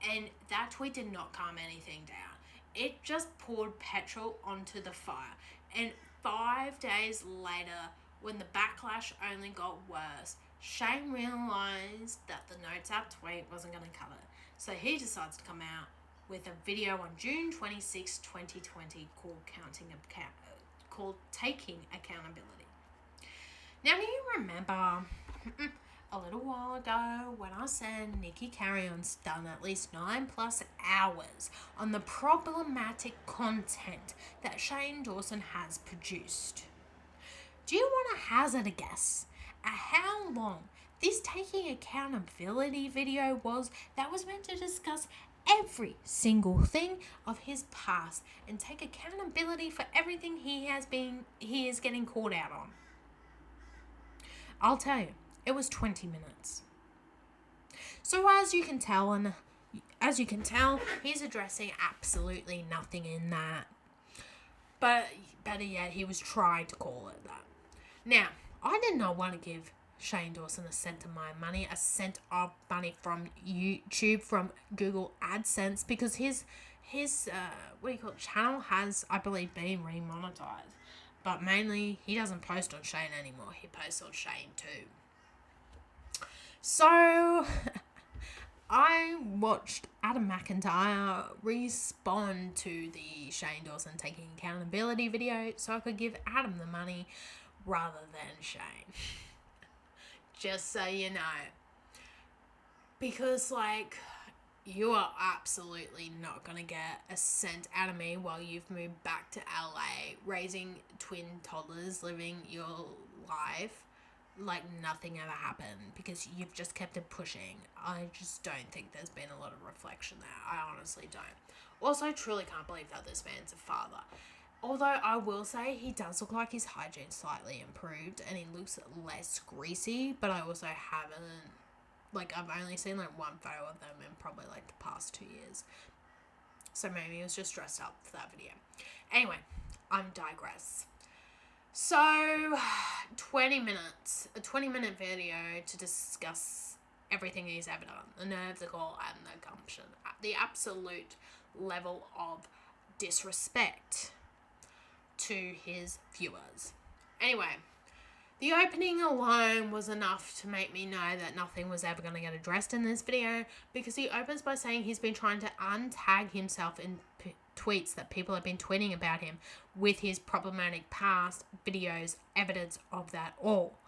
And that tweet did not calm anything down. It just poured petrol onto the fire. And 5 days later, when the backlash only got worse, Shane realized that the Notes app tweet wasn't going to cut it. So he decides to come out with a video on June 26, 2020 called Taking Accountability. Now, do you remember a little while ago when I said Nikki Carrion's done at least 9+ hours on the problematic content that Shane Dawson has produced? Do you want to hazard a guess at how long this taking accountability video was meant to discuss every single thing of his past and take accountability for everything he is getting called out on. I'll tell you, it was 20 minutes. So as you can tell, he's addressing absolutely nothing in that. But better yet, he was trying to call it that. Now, I did not want to give Shane Dawson a cent of money from YouTube, from Google AdSense, because his channel has, I believe, been remonetized. But mainly, he doesn't post on Shane anymore. He posts on Shane too. So, I watched Adam McIntyre respond to the Shane Dawson taking accountability video so I could give Adam the money rather than Shane. Just so you know. Because, you are absolutely not going to get a cent out of me while you've moved back to LA, raising twin toddlers, living your life like nothing ever happened, because you've just kept it pushing. I just don't think there's been a lot of reflection there. I honestly don't. Also, I truly can't believe that this man's a father. Although I will say he does look like his hygiene slightly improved and he looks less greasy, but I also haven't, I've only seen one photo of them in probably the past 2 years. So maybe he was just dressed up for that video. Anyway, I'm digress. So, 20 minutes, a 20-minute video to discuss everything he's ever done. The nerve, the gall, and the gumption. The absolute level of disrespect to his viewers. Anyway, the opening alone was enough to make me know that nothing was ever going to get addressed in this video, because he opens by saying he's been trying to untag himself in tweets that people have been tweeting about him with his problematic past, videos, evidence of that all.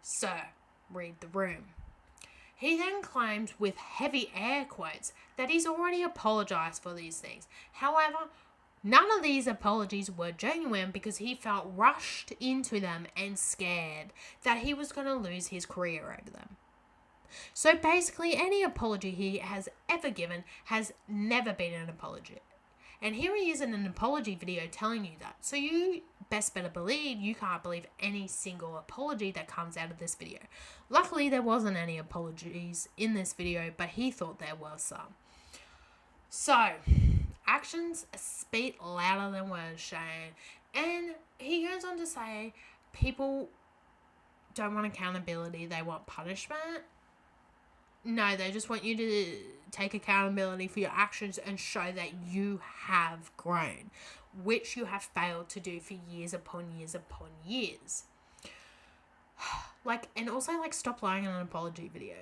So, read the room. He then claimed, with heavy air quotes, that he's already apologized for these things. However, none of these apologies were genuine, because he felt rushed into them and scared that he was going to lose his career over them. So basically, any apology he has ever given has never been an apology. And here he is in an apology video telling you that. So you best better believe you can't believe any single apology that comes out of this video. Luckily, there wasn't any apologies in this video, but he thought there were some. So, actions speak louder than words, Shane. And he goes on to say, people don't want accountability, they want punishment. No, they just want you to take accountability for your actions and show that you have grown, which you have failed to do for years upon years upon years. And also, stop lying in an apology video.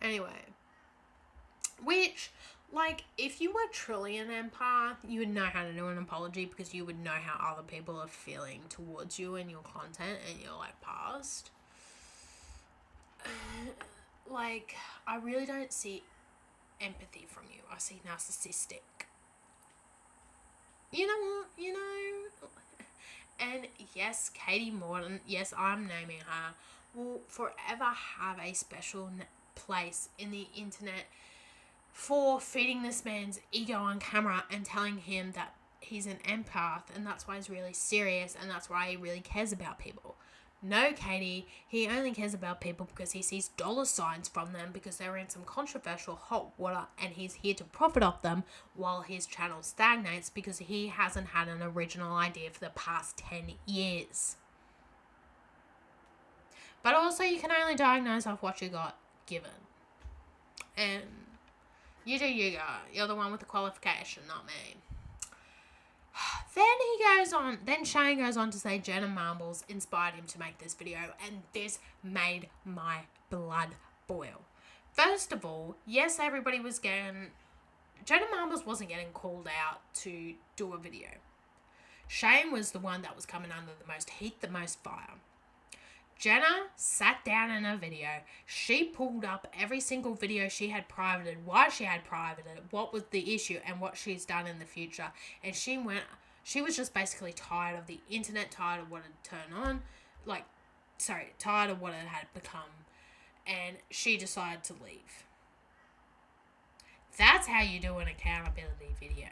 Anyway, which, if you were truly an empath, you would know how to do an apology, because you would know how other people are feeling towards you and your content and your, past. I really don't see empathy from you. I see narcissistic. You know what? And yes, Katie Morton, yes, I'm naming her, will forever have a special place in the internet for feeding this man's ego on camera and telling him that he's an empath and that's why he's really serious and that's why he really cares about people. No, Katie, he only cares about people because he sees dollar signs from them because they're in some controversial hot water and he's here to profit off them while his channel stagnates because he hasn't had an original idea for the past 10 years. But also, you can only diagnose off what you got given. And you do you, you're the one with the qualification, not me. Then Shane goes on to say Jenna Marbles inspired him to make this video, and this made my blood boil. First of all, yes, everybody was Jenna Marbles wasn't getting called out to do a video. Shane was the one that was coming under the most heat, the most fire. Jenna sat down in a video. She pulled up every single video she had privated, why she had privated, what was the issue, and what she's done in the future. And she was just basically tired of the internet, tired of what had turned on, tired of what it had become. and she decided to leave. That's how you do an accountability video.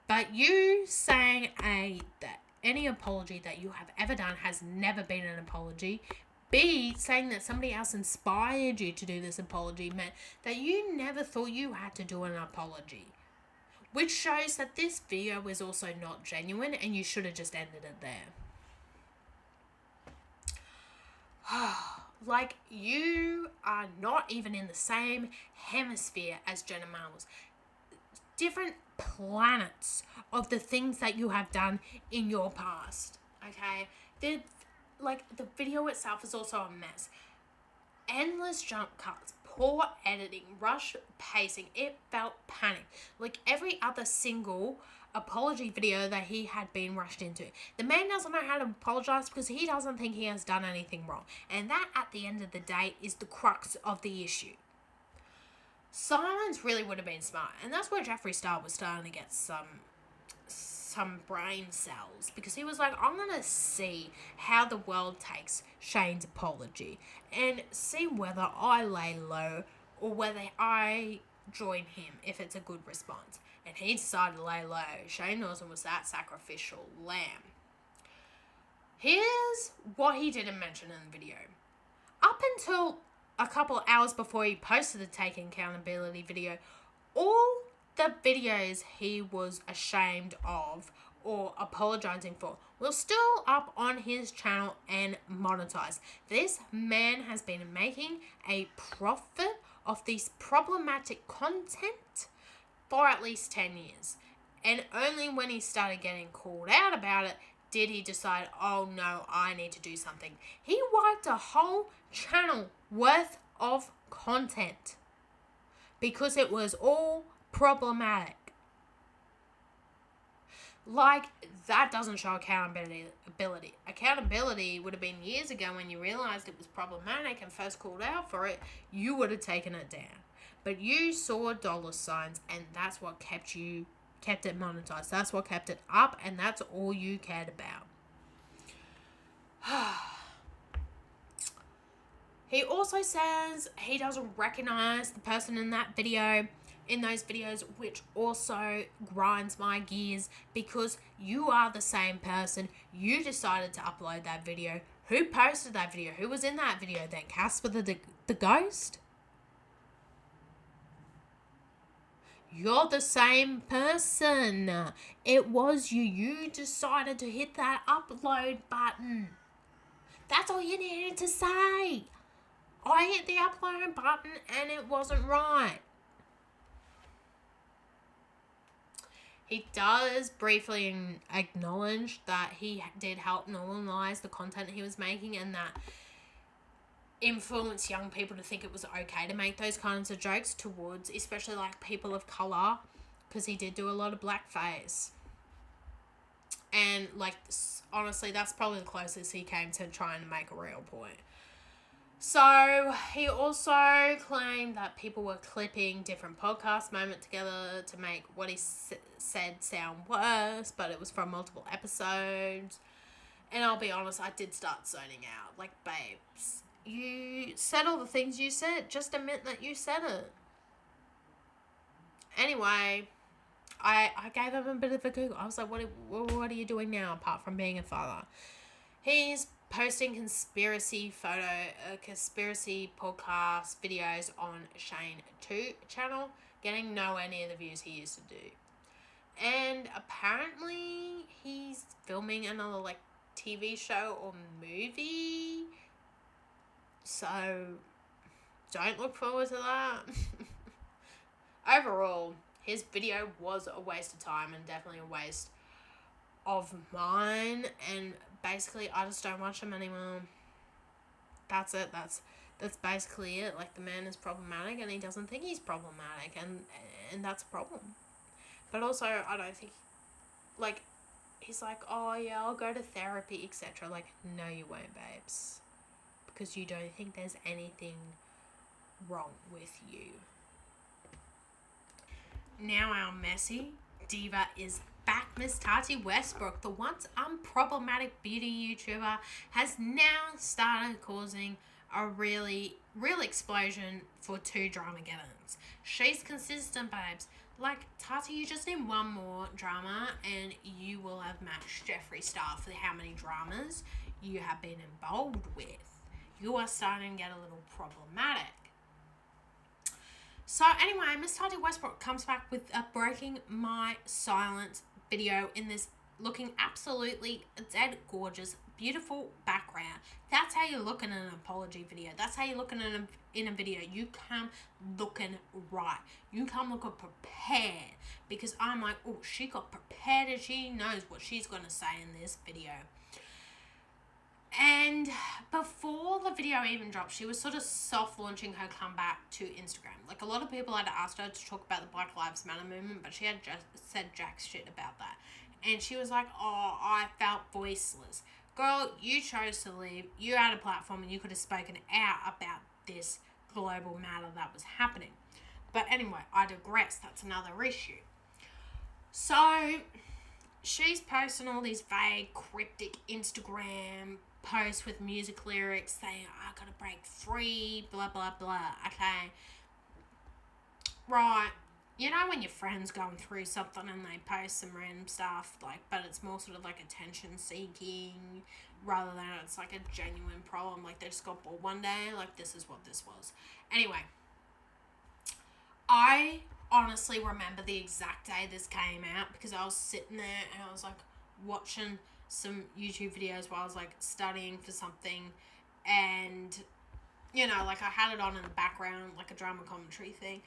But you saying that any apology that you have ever done has never been an apology. B, saying that somebody else inspired you to do this apology meant that you never thought you had to do an apology. Which shows that this video is also not genuine and you should have just ended it there. Like, you are not even in the same hemisphere as Jenna Marbles. Different planets of the things that you have done in your past. Okay? The video itself is also a mess. Endless jump cuts, poor editing, rush pacing. It felt panic. Like every other single apology video that he had been rushed into. The man doesn't know how to apologize because he doesn't think he has done anything wrong. And that, at the end of the day, is the crux of the issue. Silence really would have been smart. And that's where Jeffree Star was starting to get some brain cells, because he was like, I'm going to see how the world takes Shane's apology and see whether I lay low or whether I join him if it's a good response. And he decided to lay low. Shane Dawson was that sacrificial lamb. Here's what he didn't mention in the video. Up until a couple of hours before he posted the Taking Accountability video, all the videos he was ashamed of or apologizing for were still up on his channel and monetized. This man has been making a profit of this problematic content for at least 10 years. And only when he started getting called out about it did he decide, oh no, I need to do something. He wiped a whole channel worth of content because it was all problematic. Like, that doesn't show accountability. Accountability would have been years ago when you realized it was problematic and first called out for it. You would have taken it down. But you saw dollar signs, and that's what kept it monetized. That's what kept it up, and that's all you cared about. He also says he doesn't recognize the person in those videos, which also grinds my gears, because you are the same person. You decided to upload that video. Who posted that video? Who was in that video then? Casper the ghost? You're the same person. It was you. You decided to hit that upload button. That's all you needed to say. I hit the upload button and it wasn't right. He does briefly acknowledge that he did help normalize the content he was making, and that influence young people to think it was okay to make those kinds of jokes towards, especially like people of color, because he did do a lot of blackface. And like, honestly, that's probably the closest he came to trying to make a real point. So he also claimed that people were clipping different podcast moments together to make what he said sound worse, but it was from multiple episodes. And I'll be honest, I did start zoning out. Like, babes, you said all the things you said. Just admit that you said it. Anyway, I gave him a bit of a Google. I was like, what are you doing now apart from being a father? He's posting conspiracy podcast videos on Shane 2 channel, getting nowhere near the views he used to do. And apparently he's filming another like TV show or movie. So don't look forward to that. Overall, his video was a waste of time and definitely a waste of mine, and basically I just don't watch him anymore. That's it. That's basically it. Like, the man is problematic and he doesn't think he's problematic, and that's a problem. But also, I don't think, like, he's like, oh yeah, I'll go to therapy, etc. Like, no you won't, babes, because you don't think there's anything wrong with you. Now our messy diva is back. Miss Tati Westbrook, the once unproblematic beauty YouTuber, has now started causing a real explosion for 2 Dramageddons. She's consistent, babes. Like, Tati, you just need one more drama and you will have matched Jeffree Star for how many dramas you have been involved with. You are starting to get a little problematic. So anyway, Miss Tati Westbrook comes back with a breaking my silence video in this looking absolutely dead gorgeous, beautiful background. That's how you look in an apology video. That's how you look in a video. You come looking right. You come looking prepared, because I'm like, oh, she got prepared and she knows what she's going to say in this video. And before the video even dropped, she was sort of soft launching her comeback to Instagram. Like, a lot of people had asked her to talk about the Black Lives Matter movement, but she had just said jack shit about that. And she was like, oh, I felt voiceless. Girl, you chose to leave. You had a platform and you could have spoken out about this global matter that was happening. But anyway, I digress. That's another issue. So she's posting all these vague, cryptic Instagram posts with music lyrics saying, I gotta break free, blah, blah, blah. Okay. Right. You know when your friend's going through something and they post some random stuff, like, but it's more sort of like attention seeking rather than it's like a genuine problem. Like, they just got bored one day, like, this is what this was. Anyway, I honestly remember the exact day this came out, because I was sitting there and I was like watching some YouTube videos while I was like studying for something, and you know, like I had it on in the background, like a drama commentary thing,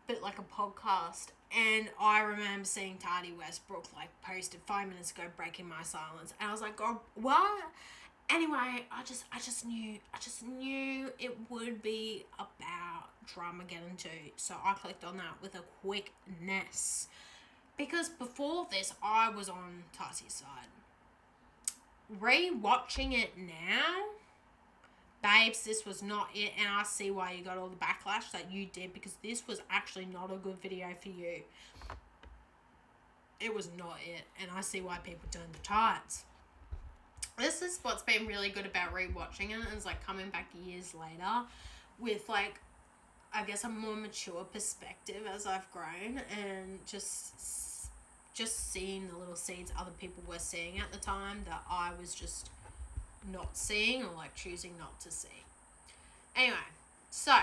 but like a podcast. And I remember seeing Tati Westbrook like posted 5 minutes ago breaking my silence, and I was like, oh, what? Anyway, I just knew it would be about Dramageddon 2, so I clicked on that with a quickness, because before this I was on Tati's side. Re-watching it now, babes, this was not it, and I see why you got all the backlash that you did, because this was actually not a good video for you. It was not it, and I see why people turned the tides. This is what's been really good about re-watching it, is like coming back years later with like, I guess, a more mature perspective as I've grown, and just seeing the little seeds other people were seeing at the time that I was just not seeing, or like choosing not to see. Anyway, so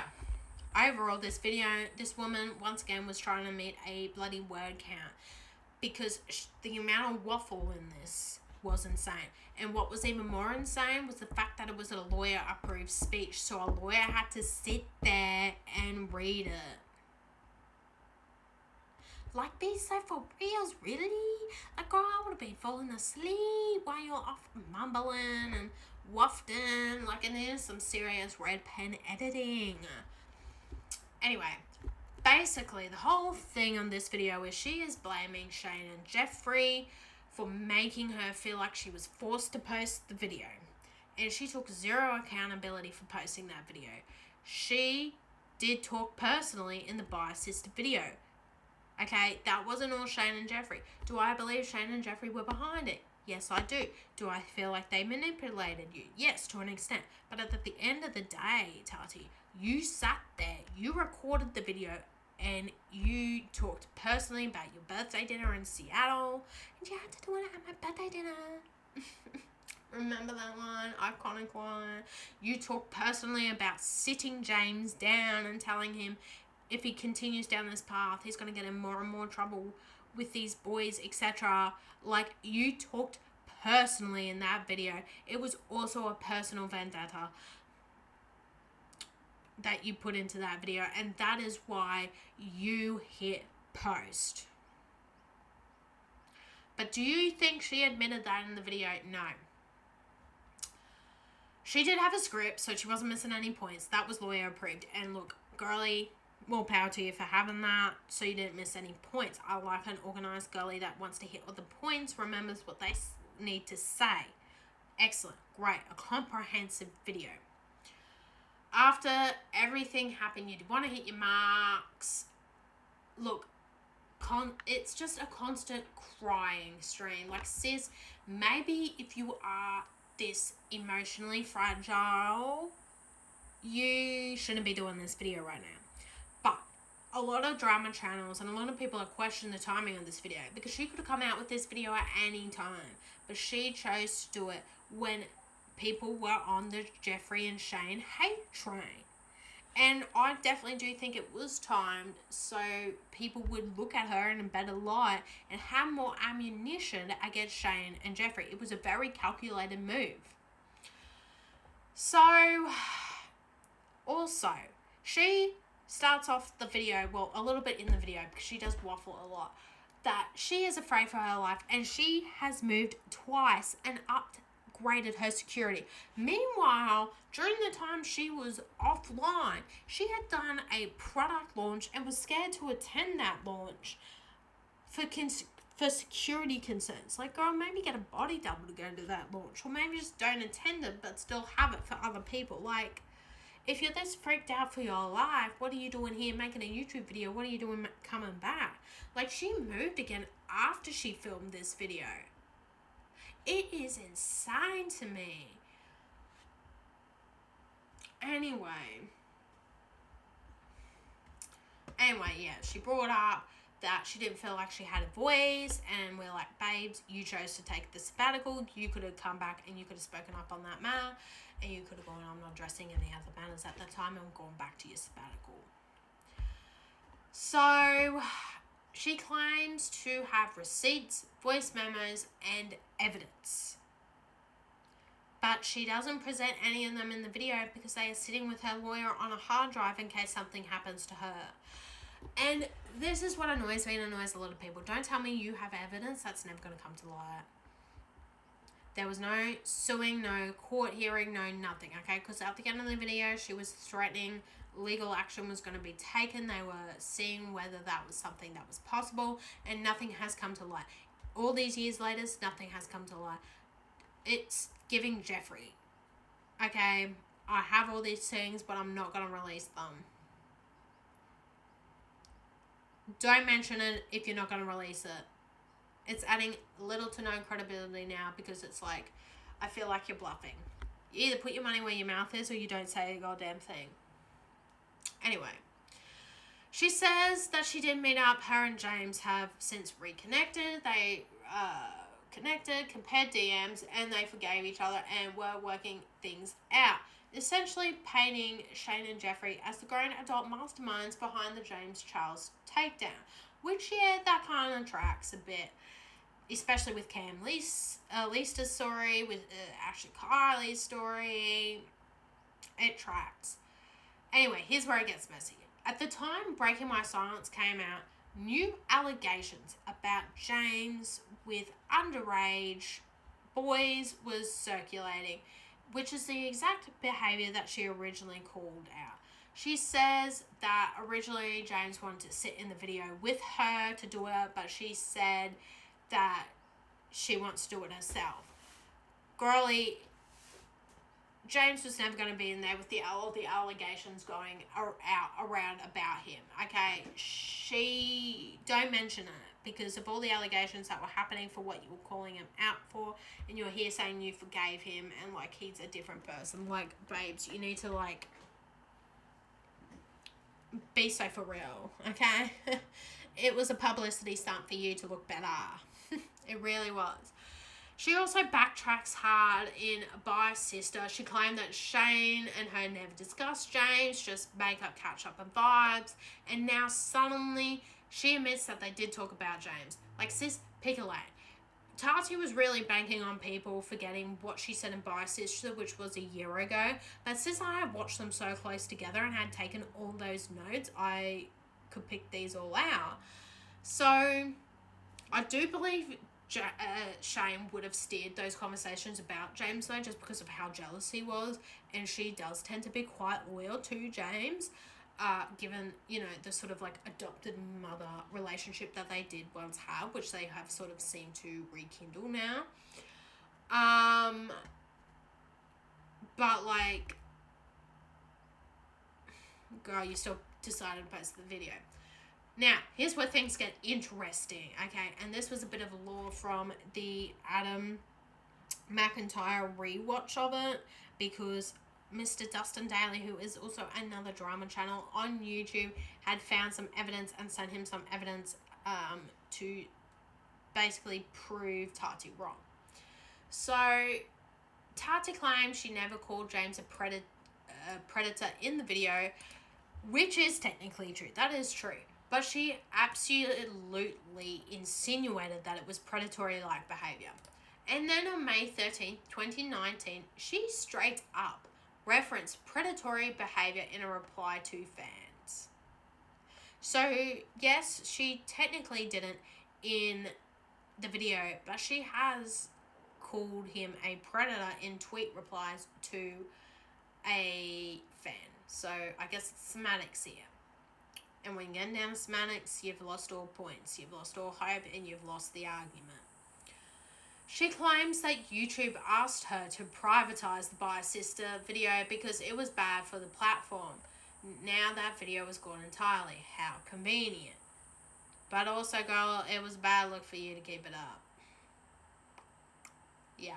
overall this video, this woman once again was trying to meet a bloody word count, because the amount of waffle in this was insane. And what was even more insane was the fact that it was a lawyer approved speech, so a lawyer had to sit there and read it. Like, be so for reals, really? Like, girl, I would have been falling asleep while you're off mumbling and wafting. Like, and there's some serious red pen editing. Anyway, basically, the whole thing on this video is she is blaming Shane and Jeffree for making her feel like she was forced to post the video. And she took zero accountability for posting that video. She did talk personally in the bias sister video. Okay, that wasn't all Shane and Jeffree. Do I believe Shane and Jeffree were behind it? Yes, I do. Do I feel like they manipulated you? Yes, to an extent. But at the end of the day, Tati, you sat there, you recorded the video, and you talked personally about your birthday dinner in Seattle, and you had to do it at my birthday dinner. Remember that one? Iconic one. You talked personally about sitting James down and telling him if he continues down this path, he's going to get in more and more trouble with these boys, etc. Like, you talked personally in that video. It was also a personal vendetta that you put into that video, and that is why you hit post. But do you think she admitted that in the video? No. She did have a script, so she wasn't missing any points. That was lawyer approved. And look, girly, more power to you for having that, so you didn't miss any points. I like an organised girly that wants to hit all the points, remembers what they need to say. Excellent. Great. A comprehensive video. After everything happened, you want to hit your marks. Look, it's just a constant crying stream. Like, sis, maybe if you are this emotionally fragile, you shouldn't be doing this video right now. But a lot of drama channels and a lot of people are questioning the timing of this video, because she could have come out with this video at any time, but she chose to do it when people were on the Jeffree and Shane hate train. And I definitely do think it was timed so people would look at her in a better light and have more ammunition against Shane and Jeffree. It was a very calculated move. So, also, she starts off the video, well, a little bit in the video, because she does waffle a lot, that she is afraid for her life, and she has moved twice and upgraded her security. Meanwhile, during the time she was offline, she had done a product launch and was scared to attend that launch for security concerns. Like, girl, maybe get a body double to go to that launch, or maybe just don't attend it but still have it for other people. Like, if you're this freaked out for your life, what are you doing here making a YouTube video? What are you doing coming back? Like, she moved again after she filmed this video. It is insane to me. Anyway, yeah, she brought up that she didn't feel like she had a voice, and we're like, babes, you chose to take the sabbatical. You could have come back and you could have spoken up on that matter, and you could have gone, I'm not addressing any other matters at that time, I'm going back to your sabbatical. So she claims to have receipts, voice memos, and evidence, but she doesn't present any of them in the video because they are sitting with her lawyer on a hard drive in case something happens to her. And this is what annoys me and annoys a lot of people. Don't tell me you have evidence. That's never going to come to light. There was no suing, no court hearing, no nothing, okay? Because at the end of the video, she was threatening legal action was going to be taken. They were seeing whether that was something that was possible, and nothing has come to light. All these years later, nothing has come to light. It's giving Jeffree. Okay, I have all these things, but I'm not going to release them. Don't mention it if you're not going to release it. It's adding little to no credibility now, because it's like, I feel like you're bluffing. You either put your money where your mouth is, or you don't say a goddamn thing. Anyway, she says that she did meet up. Her and James have since reconnected. They connected, compared DMs, and they forgave each other and were working things out. Essentially painting Shane and Jeffree as the grown adult masterminds behind the James Charles takedown. Which, yeah, that kind of tracks a bit. Especially with Cam Leister's story, with Ashley Kylie's story. It tracks. Anyway, here's where it gets messy. At the time Breaking My Silence came out, new allegations about James with underage boys was circulating, which is the exact behaviour that she originally called out. She says that originally James wanted to sit in the video with her to do it, but she said that she wants to do it herself. Girlie, James was never going to be in there with all the allegations going out around about him, okay? She don't mention it because of all the allegations that were happening for what you were calling him out for, and you're here saying you forgave him and, like, he's a different person. Like, babes, you need to, like, be so for real, okay? It was a publicity stunt for you to look better. It really was. She also backtracks hard in By Sister. She claimed that Shane and her never discussed James, just makeup, catch-up and vibes. And now suddenly she admits that they did talk about James. Like, sis, pick a lane. Tati was really banking on people forgetting what she said in By Sister, which was a year ago. But since I had watched them so close together and had taken all those notes, I could pick these all out. So I do believe Shane would have steered those conversations about James, though, just because of how jealous he was. And she does tend to be quite loyal to James, given, you know, the sort of, like, adopted mother relationship that they did once have, which they have sort of seemed to rekindle now. But, like, girl, you still decided to post the video. Now, here's where things get interesting, okay? And this was a bit of a lore from the Adam McIntyre rewatch of it, because Mr. Dustin Daly, who is also another drama channel on YouTube, had found some evidence and sent him some evidence to basically prove Tati wrong. So Tati claims she never called James a predator in the video, which is technically true. That is true. But she absolutely insinuated that it was predatory-like behaviour. And then on May 13th, 2019, she straight up referenced predatory behaviour in a reply to fans. So, yes, she technically didn't in the video, but she has called him a predator in tweet replies to a fan. So, I guess it's semantics here. And when you're getting down to semantics, you've lost all points, you've lost all hope, and you've lost the argument. She claims that YouTube asked her to privatize the By Sister video because it was bad for the platform. Now that video was gone entirely. How convenient. But also, girl, it was a bad look for you to keep it up. Yeah.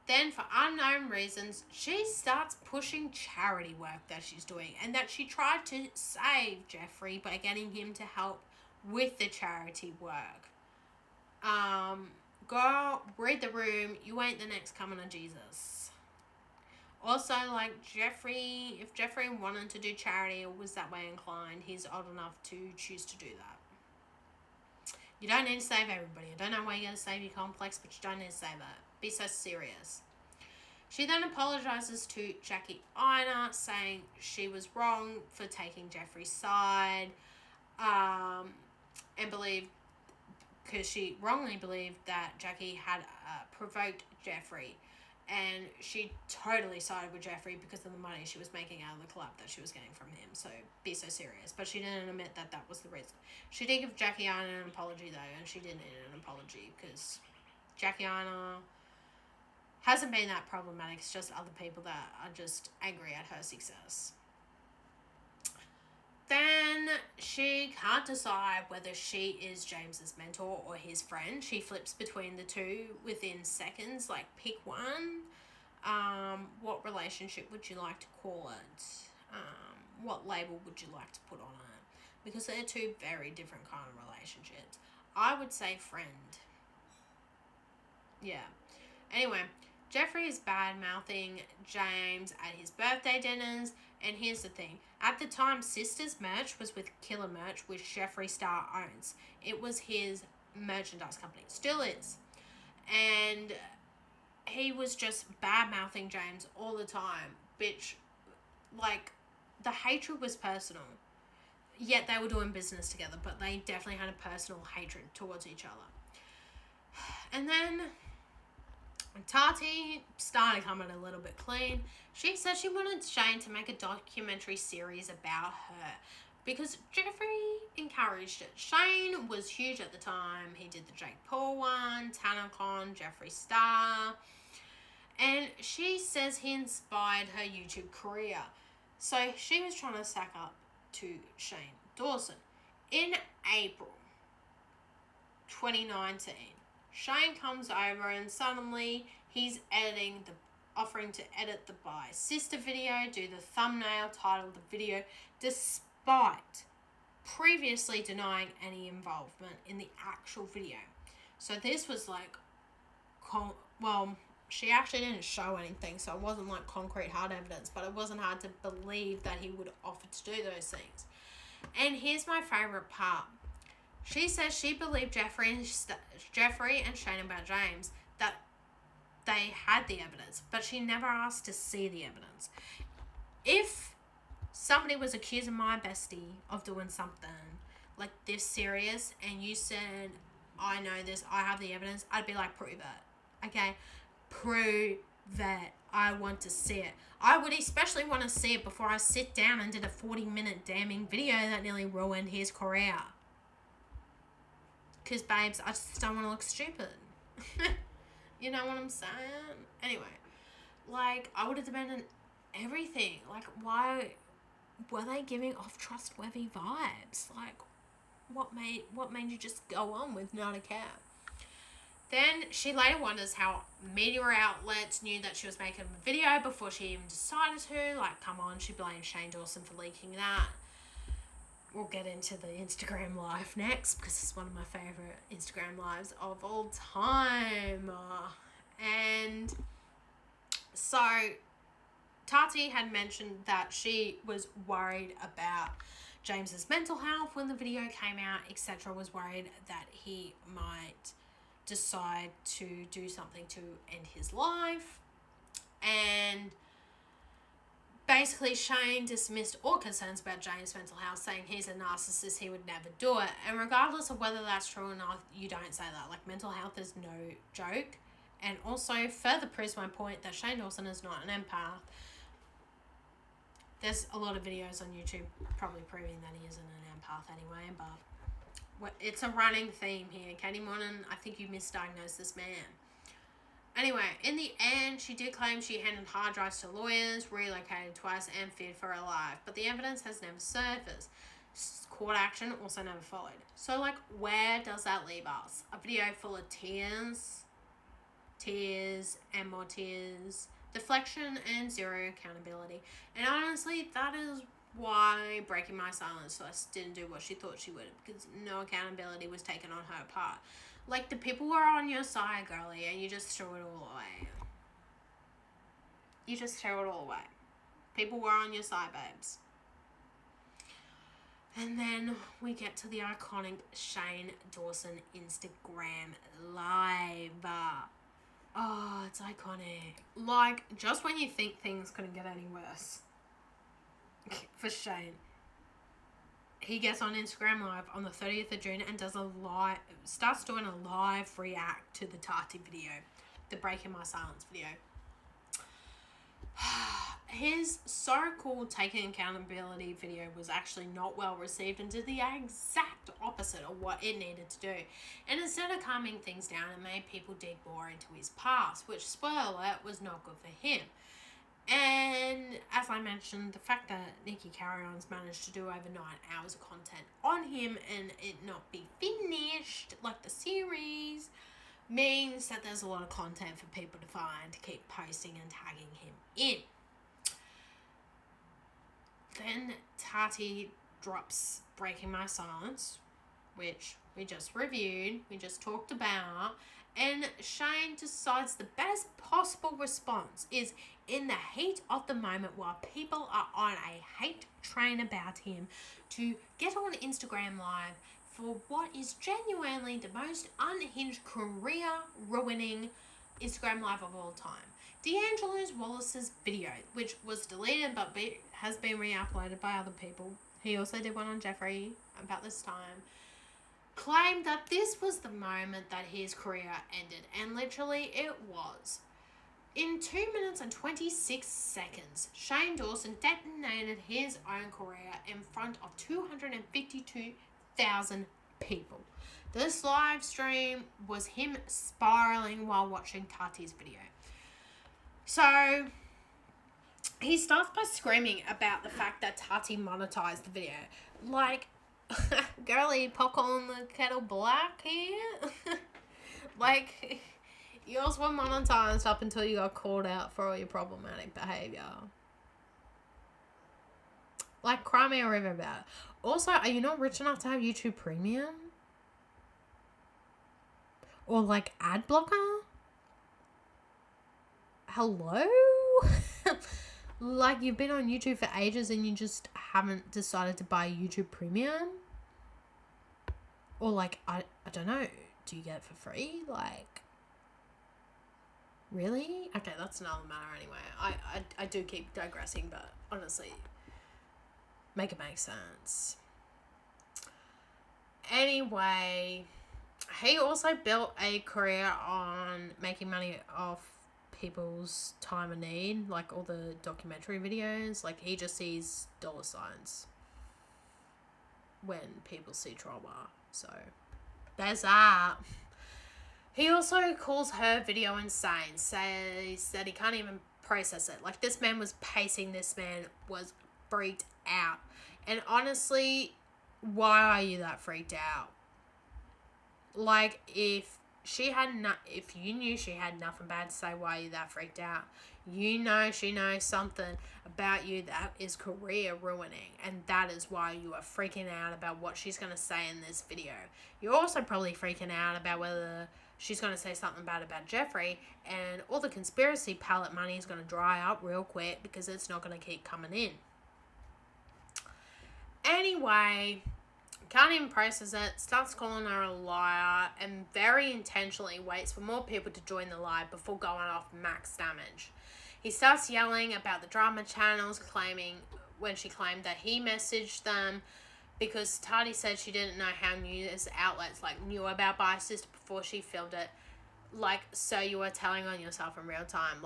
Then, for unknown reasons, she starts pushing charity work that she's doing, and that she tried to save Jeffree by getting him to help with the charity work. Girl, read the room. You ain't the next coming of Jesus. Also, like, if Jeffree wanted to do charity or was that way inclined, he's old enough to choose to do that. You don't need to save everybody. I don't know why you gotta save your complex, but you don't need to save that. Be so serious. She then apologizes to Jackie Aina, saying she was wrong for taking Jeffree's side, and because she wrongly believed that Jackie had provoked Jeffree, and she totally sided with Jeffree because of the money she was making out of the club that she was getting from him. So be so serious. But she didn't admit that that was the reason. She did give Jackie Aina an apology though, and she did need an apology because Jackie Aina hasn't been that problematic. It's just other people that are just angry at her success. Then she can't decide whether she is James's mentor or his friend. She flips between the two within seconds. Like, pick one. What relationship would you like to call it? What label would you like to put on it? Because they're two very different kind of relationships. I would say friend. Yeah. Anyway, Jeffree is bad-mouthing James at his birthday dinners. And here's the thing. At the time, Sisters merch was with Killer Merch, which Jeffree Star owns. It was his merchandise company. Still is. And he was just bad-mouthing James all the time. Bitch, like, the hatred was personal. Yet they were doing business together, but they definitely had a personal hatred towards each other. And then Tati started coming a little bit clean. She said she wanted Shane to make a documentary series about her because Jeffree encouraged it. Shane was huge at the time. He did the Jake Paul one, TanaCon, Jeffree Star. And she says he inspired her YouTube career. So she was trying to stack up to Shane Dawson. In April 2019, Shane comes over and suddenly he's offering to edit the By Sister video, do the thumbnail, title the video, despite previously denying any involvement in the actual video. So this was like, she actually didn't show anything, so it wasn't like concrete hard evidence, but it wasn't hard to believe that he would offer to do those things. And here's my favourite part. She says she believed Jeffree and Shane about James, that they had the evidence, but she never asked to see the evidence. If somebody was accusing my bestie of doing something like this serious, and you said, I know this, I have the evidence, I'd be like, prove it. Okay? Prove that. I want to see it. I would especially want to see it before I sit down and did a 40-minute damning video that nearly ruined his career. Because, babes, I just don't want to look stupid. You know what I'm saying? Anyway, like, I would have demanded everything. Like, why were they giving off trustworthy vibes? Like, what made you just go on with not a care? Then she later wonders how media outlets knew that she was making a video before she even decided to. Like, come on, she blames Shane Dawson for leaking that. We'll get into the Instagram live next because it's one of my favourite Instagram lives of all time. And so Tati had mentioned that she was worried about James's mental health when the video came out, etc. Was worried that he might decide to do something to end his life. And basically Shane dismissed all concerns about James' mental health, saying he's a narcissist, he would never do it. And regardless of whether that's true or not, you don't say that. Like, mental health is no joke. And also further proves my point that Shane Dawson is not an empath. There's a lot of videos on YouTube probably proving that he isn't an empath anyway, but it's a running theme here. Katie Monin, I think you misdiagnosed this man. Anyway, in the end, she did claim she handed hard drives to lawyers, relocated twice, and feared for her life. But the evidence has never surfaced. Court action also never followed. So, like, where does that leave us? A video full of tears and more tears, deflection, and zero accountability. And honestly, that is why Breaking My Silence didn't do what she thought she would, because no accountability was taken on her part. Like, the people were on your side, girlie, and you just threw it all away. You just threw it all away. People were on your side, babes. And then we get to the iconic Shane Dawson Instagram Live. Oh, it's iconic. Like, just when you think things couldn't get any worse for Shane, he gets on Instagram Live on the 30th of June and starts doing a live react to the Tati video, the Breaking My Silence video. His so cool taking accountability video was actually not well received and did the exact opposite of what it needed to do. And instead of calming things down, it made people dig more into his past, which, spoiler alert, was not good for him. And as I mentioned, the fact that Nikki Carry-On's managed to do over 9 hours of content on him and it not be finished like the series means that there's a lot of content for people to find to keep posting and tagging him in. Then Tati drops Breaking My Silence, which we just reviewed, we just talked about, and Shane decides the best possible response is, in the heat of the moment while people are on a hate train about him, to get on Instagram Live for what is genuinely the most unhinged, career-ruining Instagram Live of all time. D'Angelo Wallace's video, which was deleted but has been re-uploaded by other people. He also did one on Jeffree about this time. Claimed that this was the moment that his career ended, and literally it was. In 2 minutes and 26 seconds, Shane Dawson detonated his own career in front of 252,000 people. This live stream was him spiraling while watching Tati's video. So he starts by screaming about the fact that Tati monetized the video. Like, girlie, popcorn the kettle black here? Like, yours were monetized up until you got called out for all your problematic behavior. Like, cry me a river about it. Also, are you not rich enough to have YouTube Premium? Or, like, ad blocker? Hello? Like, you've been on YouTube for ages and you just haven't decided to buy YouTube Premium? Or, like, I don't know. Do you get it for free? Like, really? Okay, that's another matter anyway. I do keep digressing, but honestly, make it make sense. Anyway, he also built a career on making money off people's time of need, like all the documentary videos. Like, he just sees dollar signs when people see trauma. So there's that. He also calls her video insane, says that he can't even process it. Like, this man was pacing, this man was freaked out. And honestly, why are you that freaked out? Like, if if you knew she had nothing bad to say, why are you that freaked out? You know she knows something about you that is career ruining, and that is why you are freaking out about what she's going to say in this video. You're also probably freaking out about whether she's going to say something bad about Jeffree, and all the conspiracy palette money is going to dry up real quick because it's not going to keep coming in. Anyway, can't even process it, starts calling her a liar, and very intentionally waits for more people to join the lie before going off max damage. He starts yelling about the drama channels, when she claimed that he messaged them, because Tati said she didn't know how news outlets knew about Biased before she filmed it. So you are telling on yourself in real time.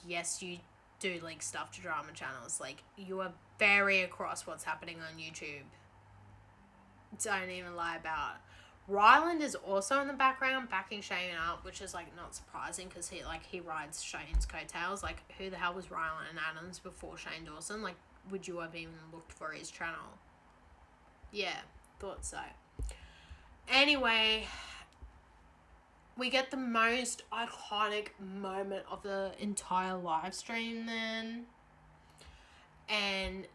Yes, you do leak stuff to drama channels. You are very across what's happening on YouTube. Don't even lie about it. Ryland is also in the background backing Shane up, which is not surprising because he rides Shane's coattails. Who the hell was Ryland Adams before Shane Dawson? Would you have even looked for his channel? Yeah, thought so. Anyway, we get the most iconic moment of the entire live stream then. And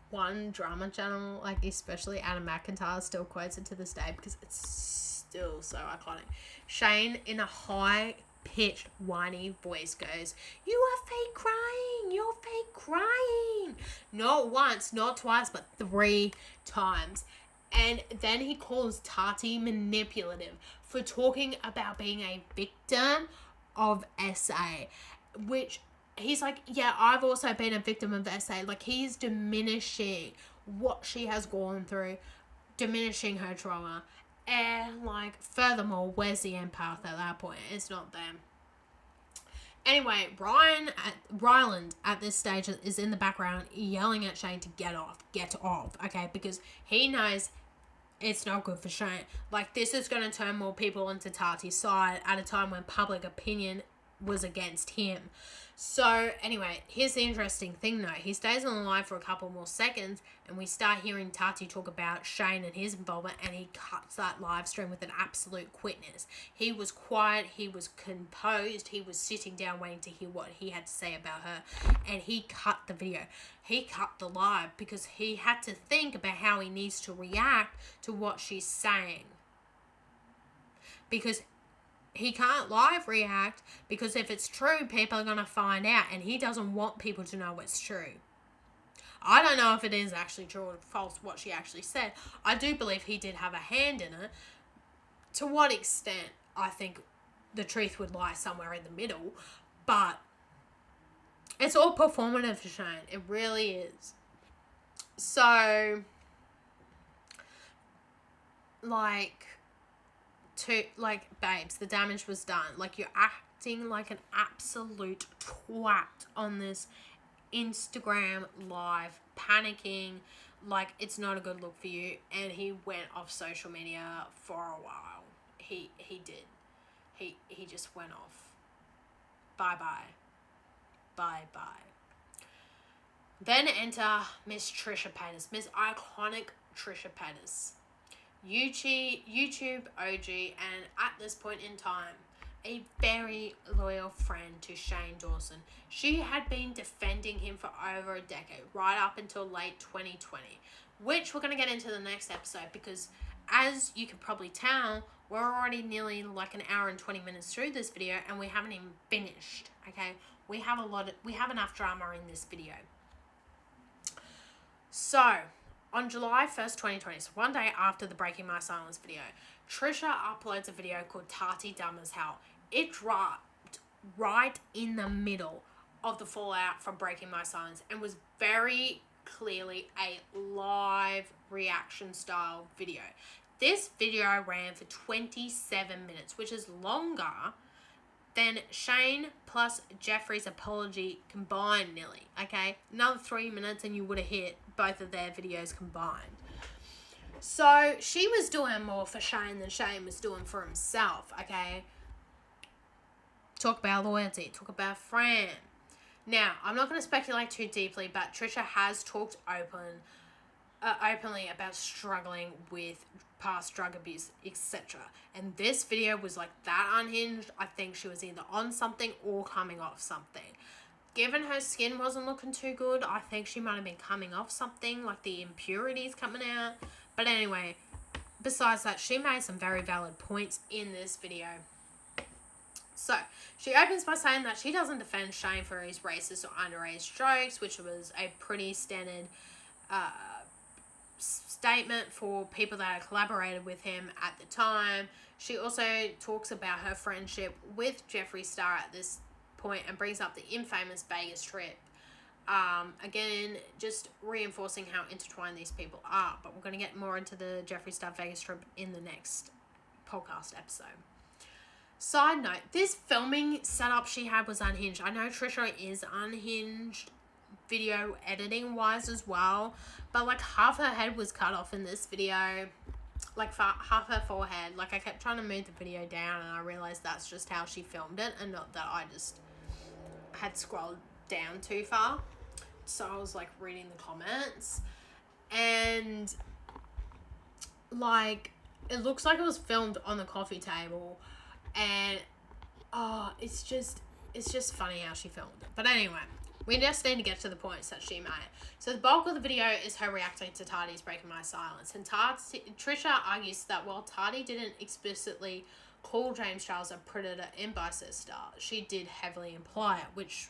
one drama channel, especially Anna McIntyre, still quotes it to this day because it's still so iconic. Shane, in a high-pitched, whiny voice, goes, "You are fake crying! You're fake crying!" Not once, not twice, but 3 times. And then he calls Tati manipulative for talking about being a victim of SA, which he's yeah, I've also been a victim of SA. He's diminishing what she has gone through, diminishing her trauma. And, furthermore, where's the empath at that point? It's not them. Anyway, Ryland at this stage is in the background yelling at Shane to get off, okay? Because he knows it's not good for Shane. This is going to turn more people into Tati's side at a time when public opinion was against him. So, anyway, here's the interesting thing, though. He stays on the line for a couple more seconds, and we start hearing Tati talk about Shane and his involvement, and he cuts that live stream with an absolute quickness. He was quiet, he was composed, he was sitting down waiting to hear what he had to say about her, and he cut the video. He cut the live because he had to think about how he needs to react to what she's saying. Because he can't live react, because if it's true, people are going to find out, and he doesn't want people to know it's true. I don't know if it is actually true or false what she actually said. I do believe he did have a hand in it. To what extent, I think the truth would lie somewhere in the middle, but it's all performative for Shane. It really is. So, babes, the damage was done. You're acting like an absolute twat on this Instagram live, panicking, it's not a good look for you. And he went off social media for a while. He did. He just went off. Bye-bye. Bye-bye. Then enter Miss Trisha Paytas, Miss Iconic Trisha Paytas. YouTube OG, and at this point in time, a very loyal friend to Shane Dawson. She had been defending him for over a decade, right up until late 2020, which we're going to get into the next episode, because as you can probably tell, we're already nearly an hour and 20 minutes through this video, and we haven't even finished, okay? We have enough drama in this video. So, on July 1st, 2020, so one day after the Breaking My Silence video, Trisha uploads a video called Tati Dumb as Hell. It dropped right in the middle of the fallout from Breaking My Silence and was very clearly a live reaction style video. This video ran for 27 minutes, which is longer than Shane plus Jeffree's apology combined nearly, okay? Another 3 minutes and you would have hit both of their videos combined. So she was doing more for Shane than Shane was doing for himself, okay? Talk about loyalty, talk about friend. Now, I'm not going to speculate too deeply, but Trisha has talked open openly about struggling with past drug abuse, etc. And this video was like that unhinged. I think she was either on something or coming off something. Given her skin wasn't looking too good, I think she might have been coming off something, like the impurities coming out. But anyway, besides that, she made some very valid points in this video. So, she opens by saying that she doesn't defend Shane for his racist or underage jokes, which was a pretty standard statement for people that had collaborated with him at the time. She also talks about her friendship with Jeffree Star at this point and brings up the infamous Vegas trip. Again, just reinforcing how intertwined these people are. But we're going to get more into the Jeffree Star Vegas trip in the next podcast episode. Side note, this filming setup she had was unhinged. I know Trisha is unhinged video editing wise as well, but like half her head was cut off in this video, like half her forehead. Like I kept trying to move the video down and I realized that's just how she filmed it and not that I just had scrolled down too far. So I was like reading the comments and like it looks like it was filmed on the coffee table, and it's just funny how she filmed it. But anyway, we just need to get to the points that she made. So the bulk of the video is her reacting to Tati's breaking my silence. And Trisha argues that while Tati didn't explicitly call James Charles a predator and bisexual, she did heavily imply it, which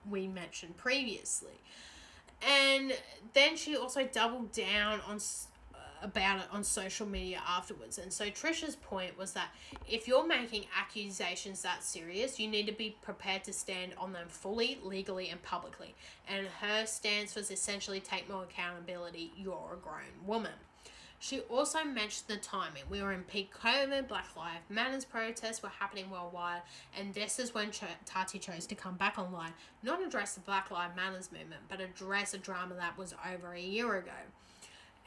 we mentioned previously. And then she also doubled down on about it on social media afterwards. And so Trisha's point was that if you're making accusations that serious, you need to be prepared to stand on them fully, legally, and publicly. And her stance was essentially take more accountability, you're a grown woman. She also mentioned the timing. We were in peak COVID, Black Lives Matter protests were happening worldwide, and this is when Tati chose to come back online, not address the Black Lives Matter movement, but address a drama that was over a year ago.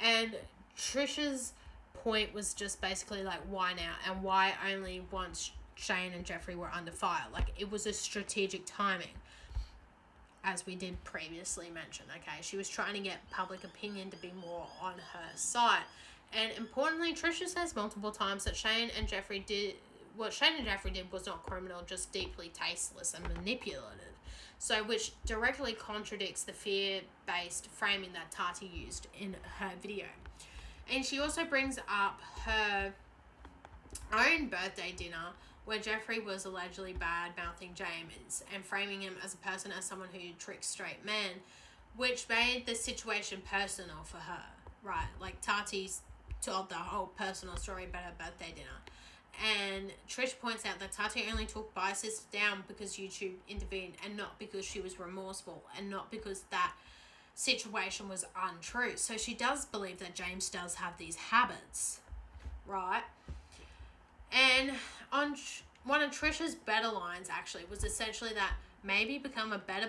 And Trisha's point was just basically like, why now? And why only once Shane and Jeffree were under fire? Like, it was a strategic timing, as we did previously mention, okay? She was trying to get public opinion to be more on her side. And importantly, Trisha says multiple times that what Shane and Jeffree did was not criminal, just deeply tasteless and manipulative. So, which directly contradicts the fear-based framing that Tati used in her video. And she also brings up her own birthday dinner where Jeffree was allegedly bad-mouthing James and framing him as a person as someone who tricks straight men, which made the situation personal for her, right? Like, Tati's told the whole personal story about her birthday dinner. And Trish points out that Tati only took biases down because YouTube intervened and not because she was remorseful and not because that situation was untrue. So she does believe that James does have these habits, right? And on one of Trisha's better lines actually was essentially that maybe become a better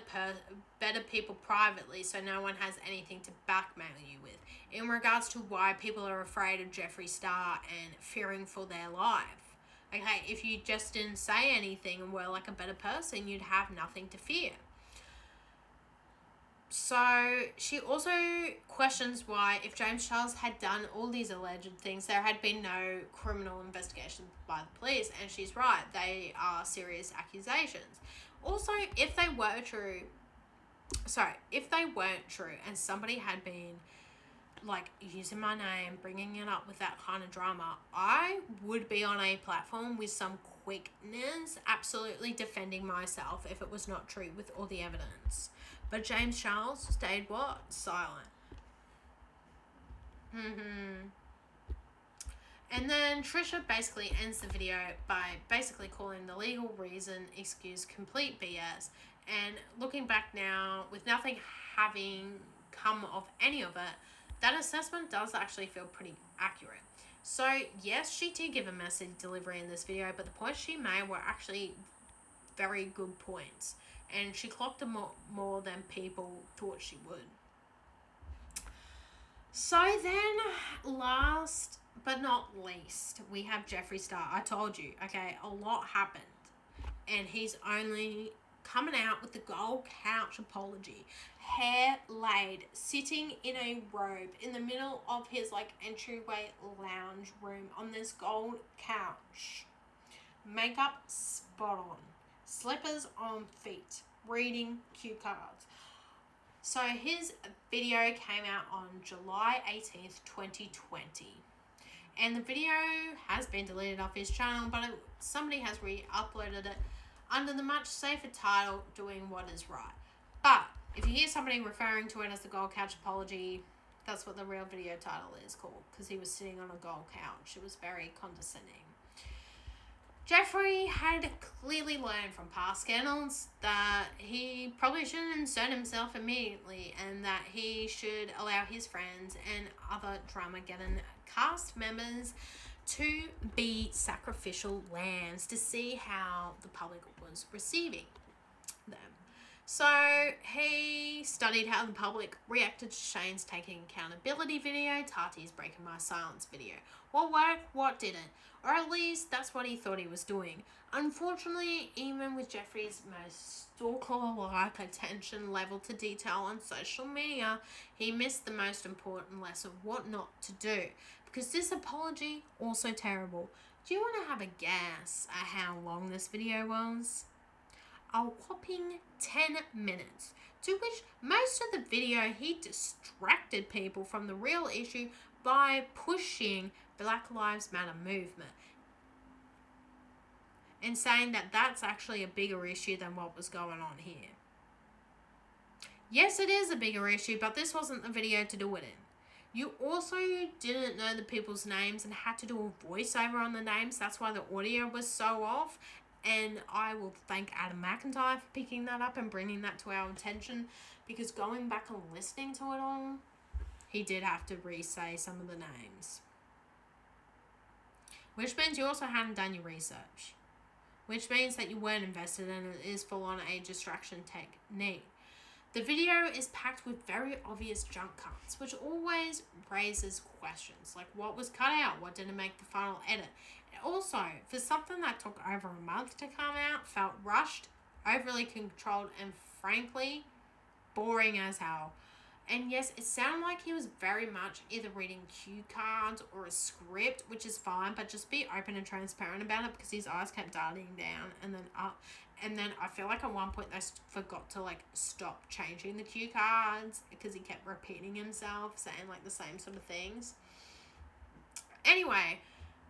people privately so no one has anything to blackmail you with, in regards to why people are afraid of Jeffree Star and fearing for their life. Okay, if you just didn't say anything and were like a better person, you'd have nothing to fear. So she also questions why, if James Charles had done all these alleged things, there had been no criminal investigation by the police. And she's right, they are serious accusations. Also, if they weren't true and somebody had been like using my name, bringing it up with that kind of drama, I would be on a platform with some quickness, absolutely defending myself if it was not true with all the evidence. But James Charles stayed what? Silent. And then Trisha basically ends the video by basically calling the legal reason excuse complete BS. And looking back now, with nothing having come of any of it, that assessment does actually feel pretty accurate. So yes, she did give a message delivery in this video, but the points she made were actually very good points. And she clocked them more than people thought she would. So then, last but not least, we have Jeffree Star. I told you, okay, a lot happened. And he's only coming out with the gold couch apology, hair laid, sitting in a robe in the middle of his like entryway lounge room on this gold couch, makeup spot on, slippers on feet, reading cue cards. So his video came out on July 18th, 2020. And the video has been deleted off his channel, but somebody has re-uploaded it under the much safer title, Doing What Is Right. But if you hear somebody referring to it as the gold couch apology, that's what the real video title is called, because he was sitting on a gold couch. It was very condescending. Jeffree had clearly learned from past scandals that he probably shouldn't insert himself immediately, and that he should allow his friends and other Dramageddon cast members to be sacrificial lambs to see how the public was receiving them. So he studied how the public reacted to Shane's taking accountability video, Tati's breaking my silence video. What worked, what didn't? Or at least that's what he thought he was doing. Unfortunately, even with Jeffree's most stalker-like attention level to detail on social media, he missed the most important lesson, what not to do. Because this apology, also terrible. Do you want to have a guess at how long this video was? A whopping 10 minutes, to which most of the video he distracted people from the real issue by pushing Black Lives Matter movement and saying that that's actually a bigger issue than what was going on here. Yes, it is a bigger issue, but this wasn't the video to do it in. You also didn't know the people's names and had to do a voiceover on the names. That's why the audio was so off. And I will thank Adam McIntyre for picking that up and bringing that to our attention, because going back and listening to it all, he did have to re-say some of the names. Which means you also hadn't done your research. Which means that you weren't invested in it. It is full on a distraction technique. The video is packed with very obvious jump cuts, which always raises questions, like what was cut out, what didn't make the final edit. Also, for something that took over a month to come out, felt rushed, overly controlled, and frankly, boring as hell. And yes, it sounded like he was very much either reading cue cards or a script, which is fine, but just be open and transparent about it, because his eyes kept darting down and then up. And then I feel like at one point they forgot to like stop changing the cue cards, because he kept repeating himself, saying like the same sort of things. Anyway,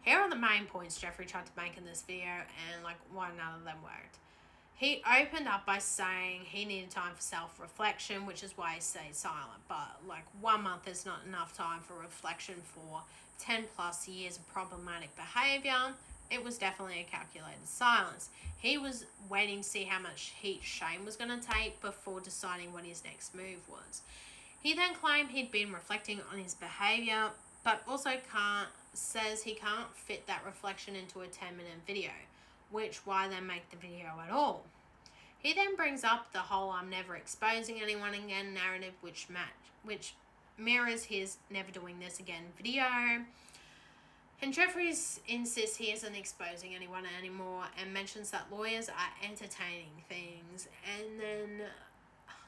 here are the main points Jeffree tried to make in this video, and like why none of them worked. He opened up by saying he needed time for self-reflection, which is why he stayed silent. But like 1 month is not enough time for reflection for 10 plus years of problematic behavior. It was definitely a calculated silence. He was waiting to see how much heat Shane was going to take before deciding what his next move was. He then claimed he'd been reflecting on his behavior, but also says he can't fit that reflection into a 10-minute video, which why then make the video at all. He then brings up the whole "I'm never exposing anyone again" narrative, which mirrors his "never doing this again" video. And Jeffree insists he isn't exposing anyone anymore, and mentions that lawyers are entertaining things, and then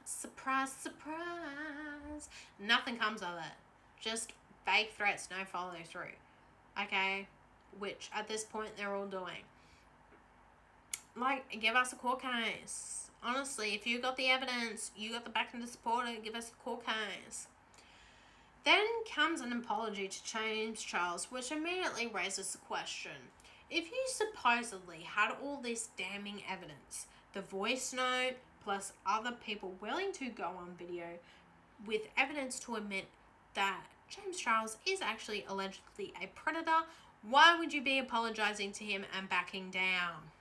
surprise, surprise, nothing comes of it. Just fake threats, no follow through. Okay? Which at this point they're all doing. Like, give us a court case. Honestly, if you got the evidence, you got the backing to support it, give us a court case. Then comes an apology to James Charles, which immediately raises the question. If you supposedly had all this damning evidence, the voice note, plus other people willing to go on video with evidence to admit that James Charles is actually allegedly a predator, why would you be apologizing to him and backing down?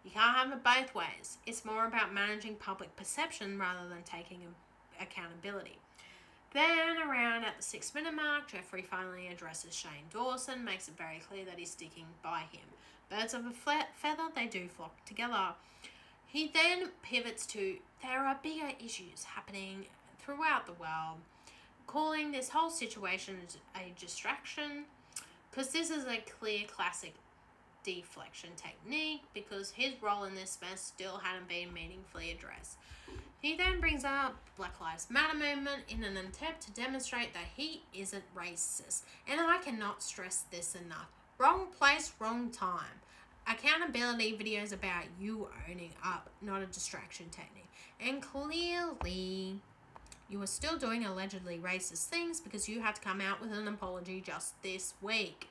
You can't have it both ways. It's more about managing public perception rather than taking accountability. Then around at the 6-minute mark, Jeffree finally addresses Shane Dawson, makes it very clear that he's sticking by him. Birds of a feather, they do flock together. He then pivots to, there are bigger issues happening throughout the world, calling this whole situation a distraction, because this is a clear classic deflection technique because his role in this mess still hadn't been meaningfully addressed. He then brings up Black Lives Matter movement in an attempt to demonstrate that he isn't racist. And I cannot stress this enough. Wrong place, wrong time. Accountability videos about you owning up, not a distraction technique. And clearly, you are still doing allegedly racist things because you had to come out with an apology just this week.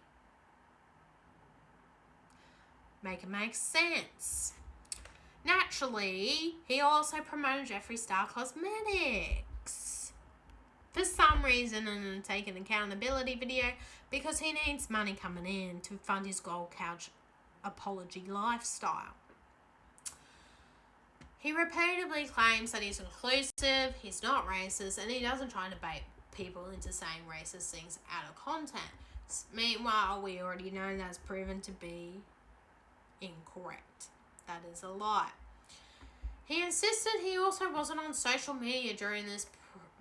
Make it make sense. Naturally, he also promoted Jeffree Star Cosmetics for some reason and take an accountability video because he needs money coming in to fund his gold couch apology lifestyle. He repeatedly claims that he's inclusive, he's not racist, and he doesn't try to bait people into saying racist things out of content. Meanwhile, we already know that's proven to be incorrect. That is a lie. He insisted he also wasn't on social media during this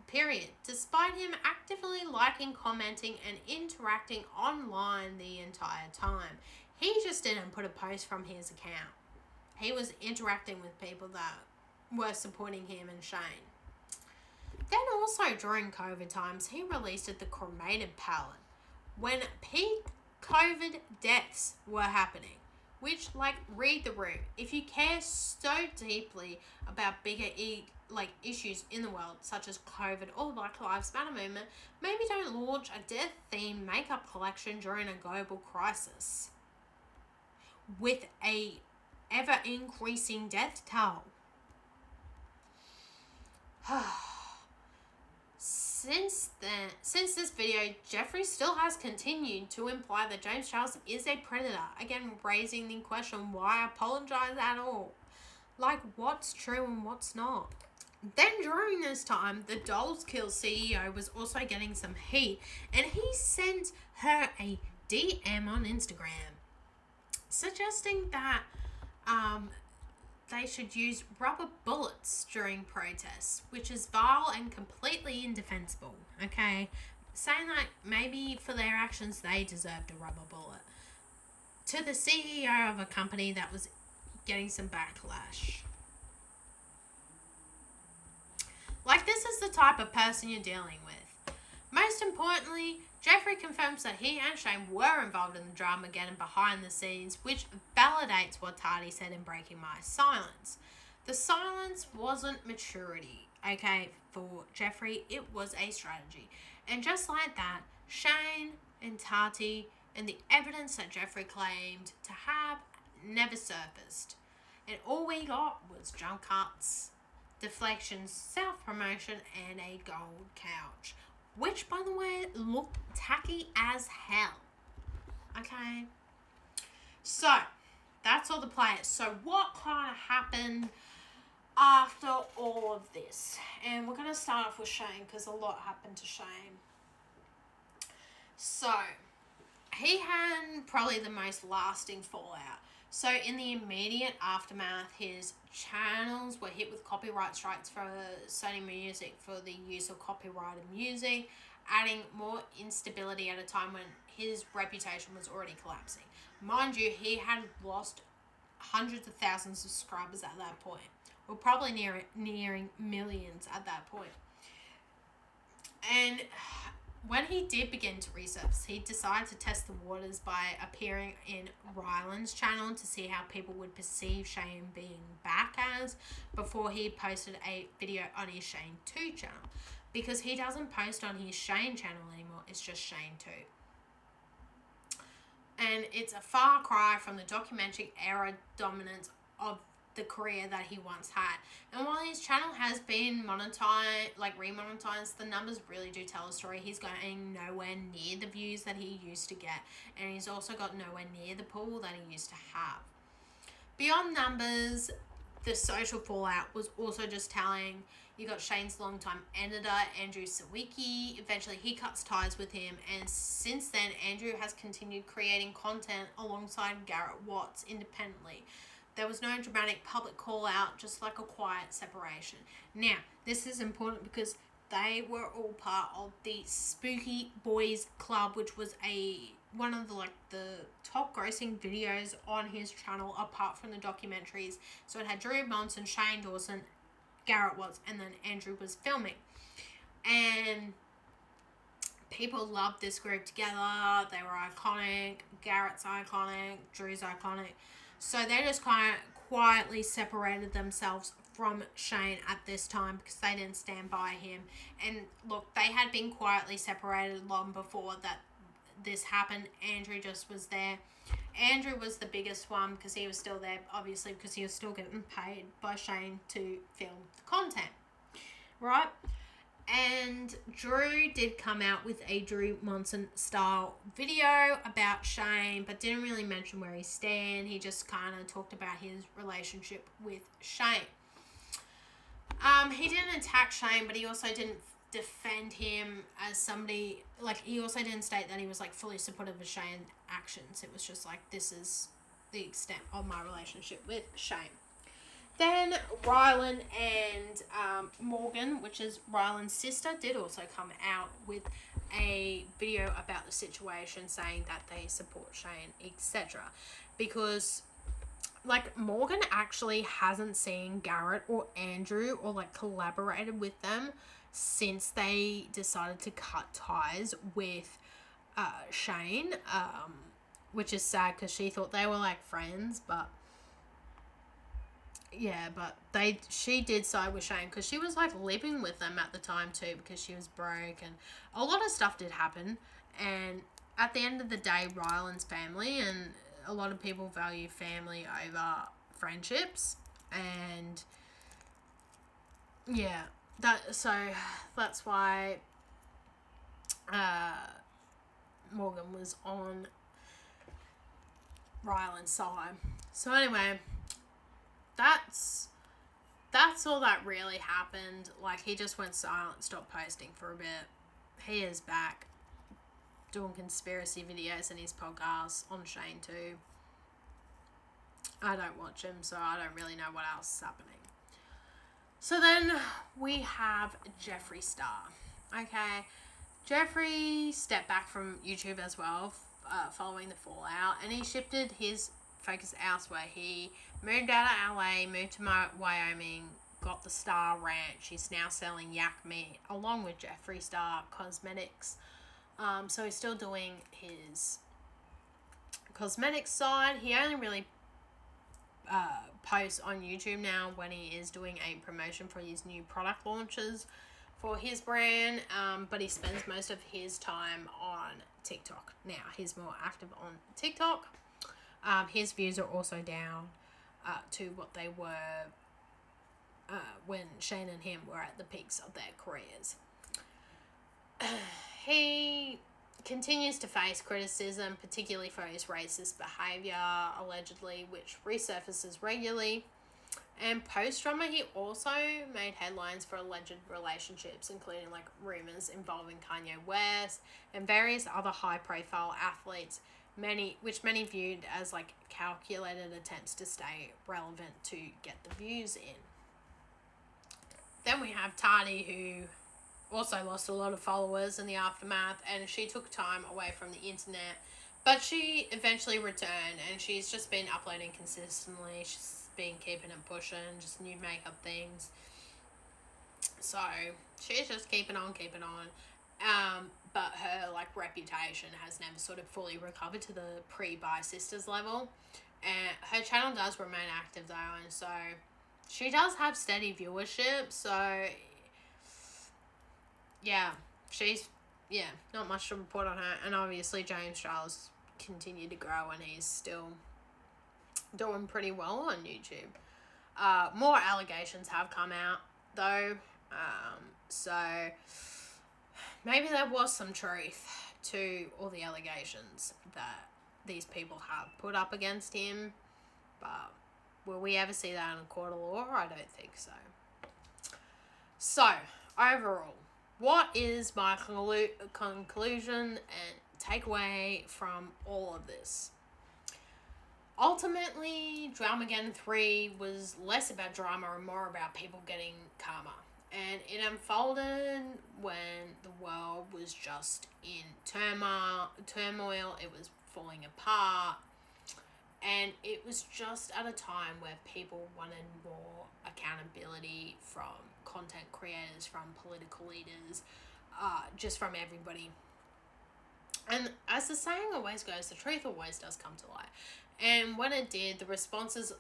period, despite him actively liking, commenting, and interacting online the entire time. He just didn't put a post from his account. He was interacting with people that were supporting him and Shane. Then also during COVID times, he released the cremated palette when peak COVID deaths were happening. Which, read the room. If you care so deeply about bigger issues in the world, such as COVID or the Black Lives Matter movement, maybe don't launch a death-themed makeup collection during a global crisis with a ever-increasing death toll. Since this video, Jeffree still has continued to imply that James Charles is a predator, again raising the question, why apologize at all? What's true and what's not? Then during this time, the Dolls Kill CEO was also getting some heat, and he sent her a DM on Instagram suggesting that they should use rubber bullets during protests, which is vile and completely indefensible, okay? Saying that maybe for their actions they deserved a rubber bullet. To the CEO of a company that was getting some backlash. This is the type of person you're dealing with. Most importantly, Jeffree confirms that he and Shane were involved in the Dramageddon behind the scenes, which validates what Tati said in Breaking My Silence. The silence wasn't maturity, okay, for Jeffree, it was a strategy. And just like that, Shane and Tati and the evidence that Jeffree claimed to have never surfaced. And all we got was jump cuts, deflections, self-promotion, and a gold couch. Which, by the way, looked tacky as hell. Okay? So, that's all the players. So, what kind of happened after all of this? And we're going to start off with Shane, because a lot happened to Shane. So, he had probably the most lasting fallout. So, in the immediate aftermath, his channels were hit with copyright strikes for Sony Music for the use of copyrighted music, adding more instability at a time when his reputation was already collapsing. Mind you, he had lost hundreds of thousands of subscribers at that point. Or probably nearing millions at that point. And when he did begin to resurface, he decided to test the waters by appearing in Ryland's channel to see how people would perceive Shane being back as, before he posted a video on his Shane 2 channel. Because he doesn't post on his Shane channel anymore, it's just Shane 2. And it's a far cry from the documentary era dominance of the career that he once had. And while his channel has been remonetized, the numbers really do tell a story. He's going nowhere near the views that he used to get, and he's also got nowhere near the pool that he used to have. Beyond numbers, the social fallout was also just telling. You got Shane's longtime editor, Andrew Sawicki. Eventually, he cuts ties with him, and since then, Andrew has continued creating content alongside Garrett Watts independently. There was no dramatic public call out, just like a quiet separation. Now, this is important because they were all part of the Spooky Boys Club, which was a one of the top grossing videos on his channel apart from the documentaries. So it had Drew Monson, Shane Dawson, Garrett was, and then Andrew was filming. And people loved this group together. They were iconic. Garrett's iconic. Drew's iconic. So they just kind of quietly separated themselves from Shane at this time because they didn't stand by him. And look, they had been quietly separated long before that this happened. Andrew just was there. Andrew was the biggest one because he was still there, obviously, because he was still getting paid by Shane to film the content, right? And Drew did come out with a Drew Monson style video about Shane, but didn't really mention where he stand. He just kind of talked about his relationship with Shane. He didn't attack Shane, but he also didn't defend him as somebody, like, he also didn't state that he was like fully supportive of Shane's actions. It was just like, this is the extent of my relationship with Shane. Then Rylan and Morgan, which is Rylan's sister, did also come out with a video about the situation, saying that they support Shane, etc. Because, like, Morgan actually hasn't seen Garrett or Andrew or, like, collaborated with them since they decided to cut ties with Shane, which is sad because she thought they were, like, friends, but yeah, but she did side with Shane because she was, like, living with them at the time too, because she was broke and a lot of stuff did happen. And at the end of the day, Rylan's family, and a lot of people value family over friendships. And yeah, that's why Morgan was on Rylan's side. So anyway, that's all that really happened. Like, he just went silent, stopped posting for a bit. He is back doing conspiracy videos in his podcast on Shane too. I don't watch him, so I don't really know what else is happening. So then we have Jeffree Star. Okay, Jeffree stepped back from YouTube as well, following the fallout, and he shifted his focus elsewhere. He moved out of LA, moved to Wyoming, got the Star Ranch. He's now selling yak meat along with Jeffree Star Cosmetics. So he's still doing his cosmetics side. He only really posts on YouTube now when he is doing a promotion for his new product launches for his brand, but he spends most of his time on TikTok now. He's more active on TikTok. His views are also down to what they were when Shane and him were at the peaks of their careers. He continues to face criticism, particularly for his racist behaviour, allegedly, which resurfaces regularly. And post-drama, he also made headlines for alleged relationships, including, like, rumours involving Kanye West and various other high-profile athletes, many viewed as, like, calculated attempts to stay relevant to get the views in. Then we have Tati, who also lost a lot of followers in the aftermath, and she took time away from the internet, but she eventually returned, and she's just been uploading consistently. She's been keeping it pushing, just new makeup things. So she's just keeping on. But her, like, reputation has never sort of fully recovered to the pre-Bi Sisters level, and her channel does remain active though, and so she does have steady viewership. So yeah, not much to report on her. And obviously James Charles continued to grow, and he's still doing pretty well on YouTube. More allegations have come out though, so maybe there was some truth to all the allegations that these people have put up against him, but will we ever see that in a court of law? I don't think so. So overall, what is my conclusion and takeaway from all of this? Ultimately, Dramageddon 3 was less about drama and more about people getting karma. And it unfolded when the world was just in turmoil. It was falling apart. And it was just at a time where people wanted more accountability from content creators, from political leaders, just from everybody. And as the saying always goes, the truth always does come to light. And when it did, the responses,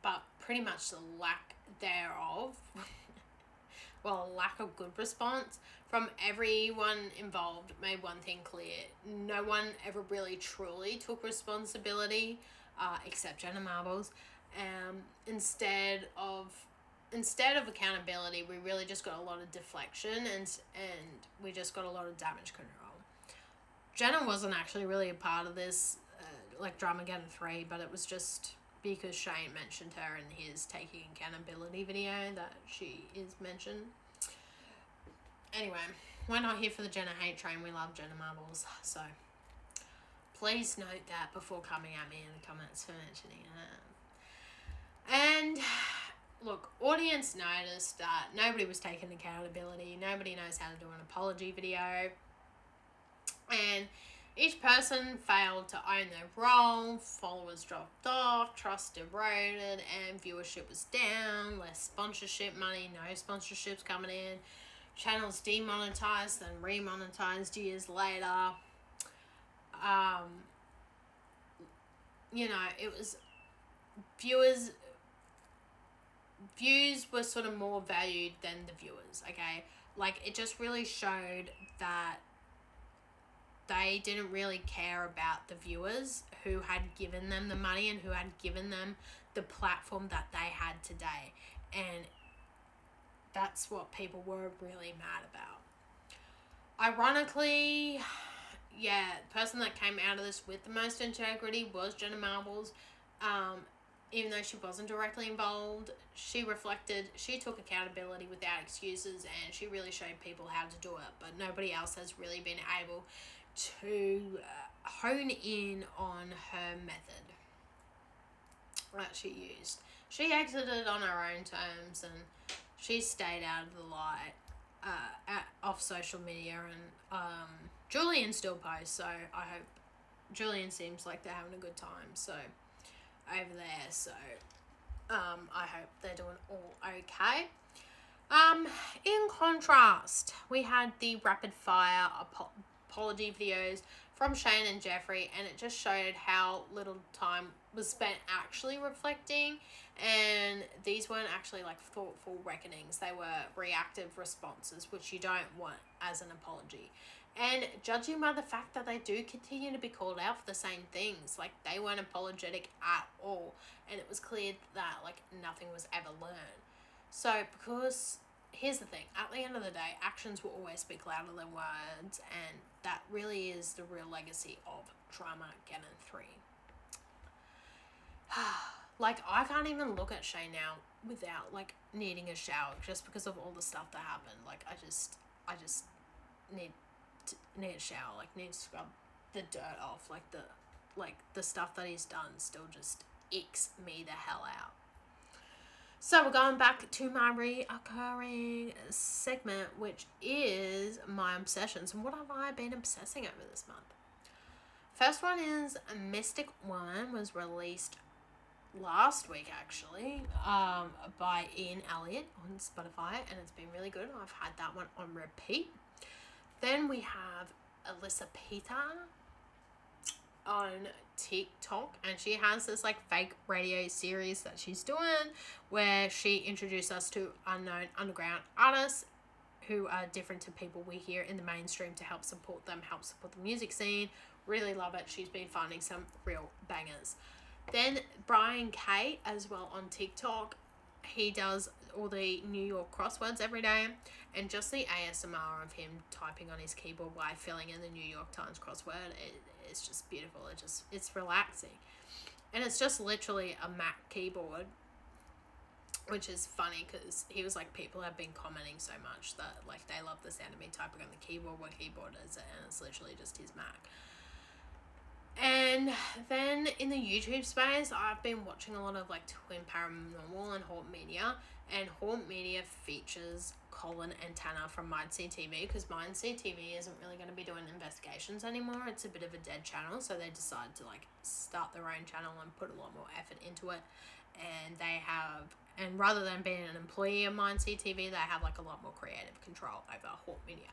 but pretty much the lack thereof, well, a lack of good response from everyone involved made one thing clear. No one ever really truly took responsibility, except Jenna Marbles. Instead of accountability, we really just got a lot of deflection and we just got a lot of damage control. Jenna wasn't actually really a part of this, like Dramageddon 3, but it was just because Shane mentioned her in his taking accountability video that she is mentioned. Anyway, we're not here for the Jenna hate train. We love Jenna Marbles, so please note that before coming at me in the comments for mentioning her. And look, audience noticed that nobody was taking accountability. Nobody knows how to do an apology video. And each person failed to own their role, followers dropped off, trust eroded, and viewership was down, less sponsorship money, no sponsorships coming in, channels demonetized, then remonetized years later. It was views were sort of more valued than the viewers, okay? Like, it just really showed that they didn't really care about the viewers who had given them the money and who had given them the platform that they had today. And that's what people were really mad about. Ironically, the person that came out of this with the most integrity was Jenna Marbles. Even though she wasn't directly involved, she took accountability without excuses, and she really showed people how to do it. But nobody else has really been able to hone in on her method that she used. She exited on her own terms, and she stayed out of the light off social media. And Julian still posts, so I hope Julian seems like they're having a good time. So over there, so I hope they're doing all okay. In contrast, we had the rapid fire apology videos from Shane and Jeffree, and it just showed how little time was spent actually reflecting, and these weren't actually like thoughtful reckonings. They were reactive responses, which you don't want as an apology. And judging by the fact that they do continue to be called out for the same things, like they weren't apologetic at all, and it was clear that like nothing was ever learned. So because here's the thing, at the end of the day, actions will always speak louder than words, and that really is the real legacy of Dramageddon 3. Like, I can't even look at Shane now without like needing a shower just because of all the stuff that happened. Like, I just need a shower, like need to scrub the dirt off, like the stuff that he's done still just icks me the hell out. So we're going back to my reoccurring segment, which is my obsessions. And what have I been obsessing over this month? First one is Mystic Woman, was released last week actually, by Ian Elliott on Spotify, and it's been really good. I've had that one on repeat. Then we have Alyssa Peter on TikTok, and she has this like fake radio series that she's doing where she introduced us to unknown underground artists who are different to people we hear in the mainstream to help support them, help support the music scene. Really love it. She's been finding some real bangers. Then Brian K as well on TikTok. He does all the New York crosswords every day, and just the ASMR of him typing on his keyboard while filling in the New York Times crossword, it's just beautiful. It's relaxing, and it's just literally a Mac keyboard, which is funny because he was like, people have been commenting so much that like they love the sound of me typing on the keyboard. What keyboard is it? And it's literally just his Mac. And then in the YouTube space, I've been watching a lot of like Twin Paranormal and Haunt Media. And Haunt Media features Colin and Tanner from Mindsea TV, because Mindsea TV isn't really going to be doing investigations anymore. It's a bit of a dead channel, so they decided to like start their own channel and put a lot more effort into it. And rather than being an employee of Mindsea TV, they have like a lot more creative control over Hawk Media.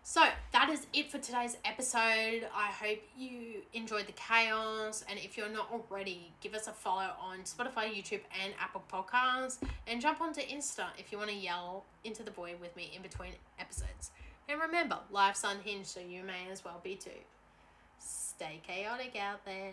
So that is it for today's episode. I hope you enjoyed the chaos. And if you're not already, give us a follow on Spotify, YouTube, and Apple Podcasts. And jump onto Insta if you want to yell into the void with me in between episodes. And remember, life's unhinged, so you may as well be too. Stay chaotic out there.